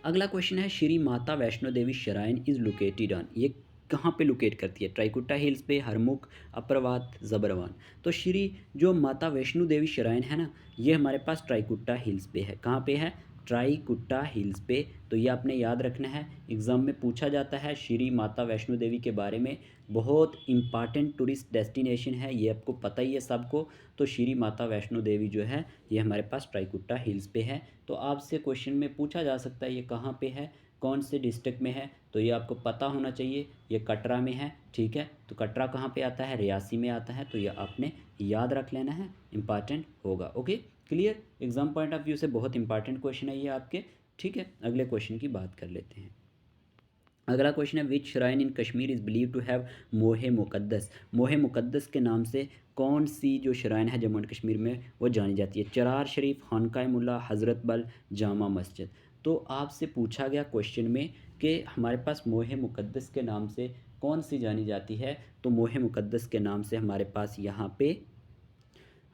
अगला क्वेश्चन है, Shri Mata Vaishno Devi shrine is located on. ये कहाँ पे लोकेट करती है, ट्राइकुटा हिल्स पे, हरमुख, अपरवात, जबरवान। तो श्री जो माता वैष्णो देवी श्राइन है ना, ये हमारे पास ट्राइकुटा हिल्स पे है। कहाँ पे है, ट्राइकुटा हिल्स पे। तो ये आपने याद रखना है, एग्ज़ाम में पूछा जाता है श्री माता वैष्णो देवी के बारे में। बहुत इंपॉर्टेंट टूरिस्ट डेस्टिनेशन है, ये आपको पता ही है सबको। तो श्री माता वैष्णो देवी जो है ये हमारे पास ट्राइकुटा हिल्स पे है। तो आपसे क्वेश्चन में पूछा जा सकता है ये कहाँ पे है, कौन से डिस्ट्रिक्ट में है, तो ये आपको पता होना चाहिए। ये कटरा में है। ठीक है, तो कटरा कहाँ पे आता है, रियासी में आता है। तो ये आपने याद रख लेना है, इंपॉर्टेंट होगा। Okay, clear. Exam point of view से बहुत इंपॉर्टेंट क्वेश्चन है ये आपके। ठीक है, अगले क्वेश्चन की बात कर लेते हैं। अगला क्वेश्चन है, which shrine in Kashmir is believe to have Moi Muqaddas. मोहे मुकद्दस के नाम से कौन सी जो श्राइन है जम्मू एंड कश्मीर में वो जानी जाती है, चरार शरीफ, खानकाह मुल्ला, हज़रत बल, जामा मस्जिद। तो आपसे पूछा गया क्वेश्चन में कि हमारे पास मोहे मुकद्दस के नाम से कौन सी जानी जाती है, तो मोहे मुकद्दस के नाम से हमारे पास यहाँ पे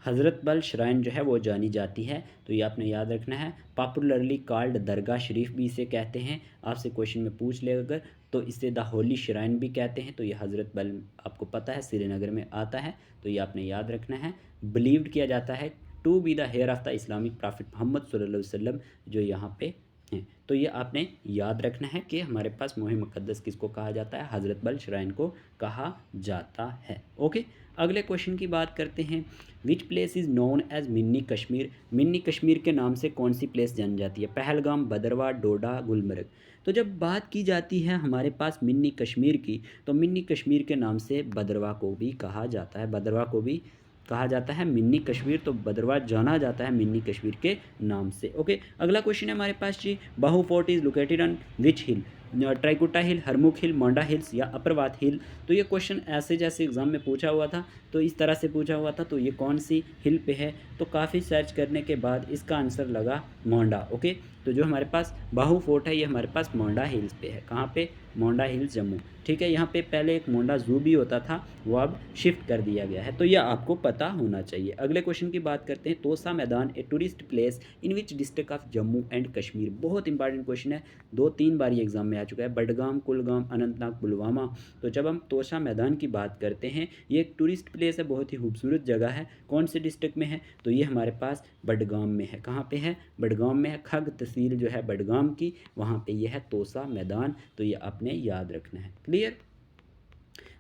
हज़रत बल श्राइन जो है वो जानी जाती है। तो ये आपने याद रखना है। पॉपुलरली कॉल्ड दरगाह शरीफ भी इसे कहते हैं। आपसे क्वेश्चन में पूछ ले अगर, तो इसे द होली श्राइन भी कहते हैं। तो ये हज़रत बल आपको पता है श्रीनगर में आता है, तो ये आपने याद रखना है। बिलीव्ड किया जाता है to be the hair of the Islamic prophet Muhammad सल्लल्लाहु अलैहि वसल्लम, जो यहाँ पे हैं। तो ये आपने याद रखना है कि हमारे पास मोहे मुकद्दस किसको कहा जाता है, हज़रत बल श्राइन को कहा जाता है। ओके, अगले क्वेश्चन की बात करते हैं। Which place is known as mini Kashmir. Mini Kashmir के नाम से कौन सी प्लेस जानी जाती है, पहलगाम, भदरवा, डोडा, गुलमर्ग। तो जब बात की जाती है हमारे पास मिनी कश्मीर की, तो मिनी कश्मीर के नाम से भदरवा को भी कहा जाता है, भदरवा को भी कहा जाता है मिनी कश्मीर। तो भदरवा जाना जाता है मिनी कश्मीर के नाम से। ओके, अगला क्वेश्चन है हमारे पास जी, Bahu fort is located on which hill, Trikuta hill, Harmukh hill, Monda hills या अपरवात हिल। तो ये क्वेश्चन ऐसे जैसे एग्जाम में पूछा हुआ था, तो इस तरह से पूछा हुआ था, तो ये कौन सी हिल पे है, तो काफ़ी सर्च करने के बाद इसका आंसर लगा मोंडा। ओके, तो जो हमारे पास बाहू फोर्ट है ये हमारे पास मोंडा हिल्स पे है। कहाँ पे, मोंडा हिल्स जम्मू। ठीक है, यहाँ पे पहले एक मोंडा ज़ू भी होता था, वो अब शिफ्ट कर दिया गया है, तो यह आपको पता होना चाहिए। अगले क्वेश्चन की बात करते हैं। Tosa Maidan a tourist place in which district of Jammu and Kashmir. बहुत इंपॉर्टेंट क्वेश्चन है, 2-3 बार ये एग्जाम में आ चुका है। बडगाम, कुलगाम, अनंतनाग, पुलवामा। तो जब हम तोसा मैदान की बात करते हैं, ये एक टूरिस्ट प्लेस है, बहुत ही खूबसूरत जगह है। कौन से डिस्ट्रिक्ट में है, तो ये हमारे पास बडगाम में है। कहाँ पे है, बडगाम में है। खग तहसील जो है बडगाम की, वहाँ पे ये है तोसा मैदान। तो ये आपने याद रखना है। क्लियर।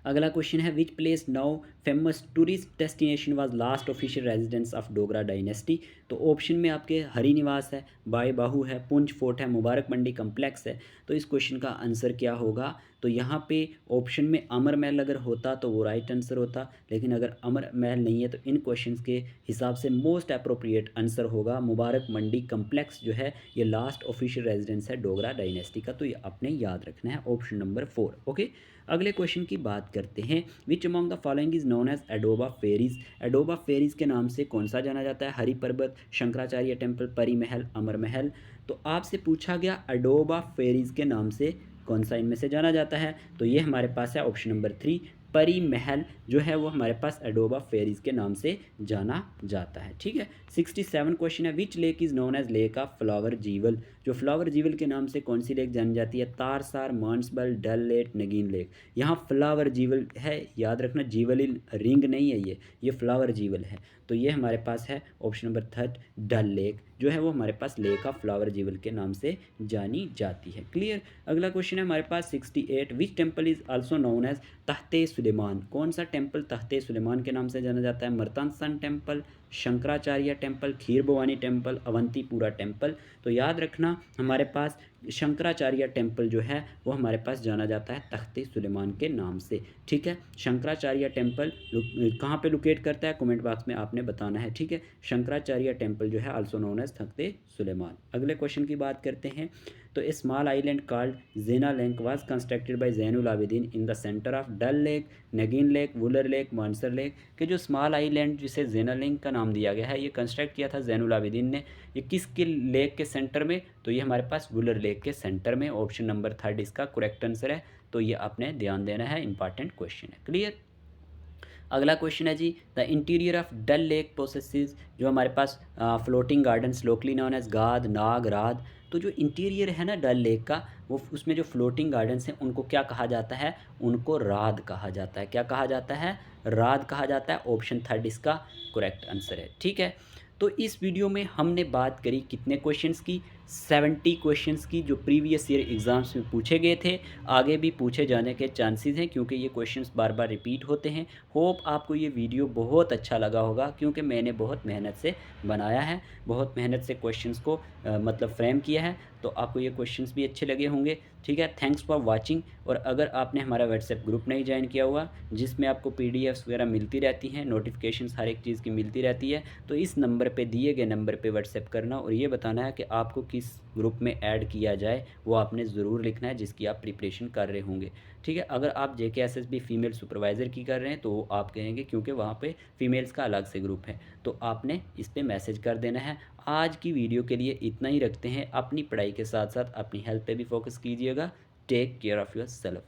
अगला क्वेश्चन है, which place now famous tourist destination was last official residence of Dogra dynasty. तो ऑप्शन में आपके हरी निवास है, बाई बाहू है, पुंछ फोर्ट है, मुबारक मंडी कम्प्लेक्स है। तो इस क्वेश्चन का आंसर क्या होगा, तो यहाँ पे ऑप्शन में अमर महल अगर होता तो वो राइट आंसर होता, लेकिन अगर अमर महल नहीं है तो इन क्वेश्चंस के हिसाब से मोस्ट अप्रोप्रिएट आंसर होगा मुबारक मंडी कम्प्लेक्स जो है ये लास्ट ऑफिशियल रेजिडेंस है डोगरा डायनेस्टी का। तो ये आपने याद रखना है, ऑप्शन नंबर 4। ओके, अगले क्वेश्चन की बात करते हैं। Which among the following is known as adobe ferries. Adobe ferries के नाम से कौन सा जाना जाता है, हरि पर्वत, शंकराचार्य टेम्पल, परी महल, अमर महल। तो आपसे पूछा गया एडोबा फेरीज के नाम से कौन सा इनमें से जाना जाता है, तो ये हमारे पास है ऑप्शन नंबर 3, परी महल जो है वो हमारे पास एडोबा फेरीज के नाम से जाना जाता है। ठीक है, 67 क्वेश्चन है, which lake is known as lake of flower jewel, जो फ्लावर जीवल के नाम से कौन सी लेक जानी जाती है? Tarsar, Manasbal, Dal lake, नगीन lake. यहाँ फ्लावर जीवल है, याद रखना जीवल रिंग नहीं है, ये फ्लावर जीवल है। तो ये हमारे पास है ऑप्शन नंबर थर्ड, डल लेक जो है वो हमारे पास लेक ऑफ फ्लावर जीवल के नाम से जानी जाती है। क्लियर। अगला क्वेश्चन है हमारे पास 68, which temple is also known as Takhte Sulaiman, कौन सा टेम्पल तख्ते सुलेमान के नाम से जाना जाता है? मर्तानसन टेम्पल, शंकराचार्य टेम्पल, खीर भवानी टेम्पल, अवंतीपुरा टेम्पल। तो याद रखना हमारे पास शंकराचार्य टेम्पल जो है वो हमारे पास जाना जाता है तख्ते सुलेमान के नाम से। ठीक है, शंकराचार्य टेम्पल कहाँ पे लोकेट करता है, कमेंट बॉक्स में आपने बताना है। ठीक है, शंकराचार्य टेम्पल जो है also known as Takhte Suleman. अगले क्वेश्चन की बात करते हैं। तो a small island called Zaina lake was constructed by Zainul Abidin in the centre of Dal lake, नगीन lake, Wular lake, Mansar lake. कि जो स्मॉल आइलैंड जिसे जेना लेक का नाम दिया गया है, ये कंस्ट्रक्ट किया था ज़ैनुल आबिदीन ने। ये किसके लेक के सेंटर में? तो ये हमारे पास वुलर लेक के सेंटर में। ऑप्शन नंबर थर्ड इसका करेक्ट आंसर है। तो ये आपने ध्यान देना है, इंपॉर्टेंट क्वेश्चन है। क्लियर। अगला क्वेश्चन है जी, the interior of Dal lake processes, जो हमारे पास floating gardens locally known as gad, nag, राद। तो जो इंटीरियर है ना डल लेक का, वो उसमें जो फ्लोटिंग गार्डन्स हैं उनको क्या कहा जाता है? उनको राद कहा जाता है। क्या कहा जाता है? राद कहा जाता है। ऑप्शन थर्ड इसका करेक्ट आंसर है। ठीक है, तो इस वीडियो में हमने बात करी कितने क्वेश्चंस की? 70 क्वेश्चंस की, जो प्रीवियस ईयर एग्ज़ाम्स में पूछे गए थे, आगे भी पूछे जाने के चांसेस हैं क्योंकि ये क्वेश्चंस बार बार रिपीट होते हैं। होप आपको ये वीडियो बहुत अच्छा लगा होगा क्योंकि मैंने बहुत मेहनत से बनाया है, बहुत मेहनत से क्वेश्चंस को मतलब फ्रेम किया है। तो आपको ये क्वेश्चंस भी अच्छे लगे होंगे। ठीक है, थैंक्स फॉर वाचिंग। और अगर आपने हमारा व्हाट्सएप ग्रुप नहीं ज्वाइन किया हुआ जिसमें आपको पीडीएफ्स वगैरह मिलती रहती हैं, नोटिफिकेशंस हर एक चीज़ की मिलती रहती है, तो इस नंबर पे, दिए गए नंबर पे व्हाट्सएप करना और ये बताना है कि आपको किस ग्रुप में ऐड किया जाए, वो आपने ज़रूर लिखना है जिसकी आप प्रिपरेशन कर रहे होंगे। ठीक है, अगर आप JKSSB फीमेल सुपरवाइज़र की कर रहे हैं तो आप कहेंगे क्योंकि वहाँ पे फ़ीमेल्स का अलग से ग्रुप है, तो आपने इस पर मैसेज कर देना है। आज की वीडियो के लिए इतना ही रखते हैं। अपनी पढ़ाई के साथ साथ अपनी हेल्थ पे भी फोकस कीजिएगा। Take care of your self.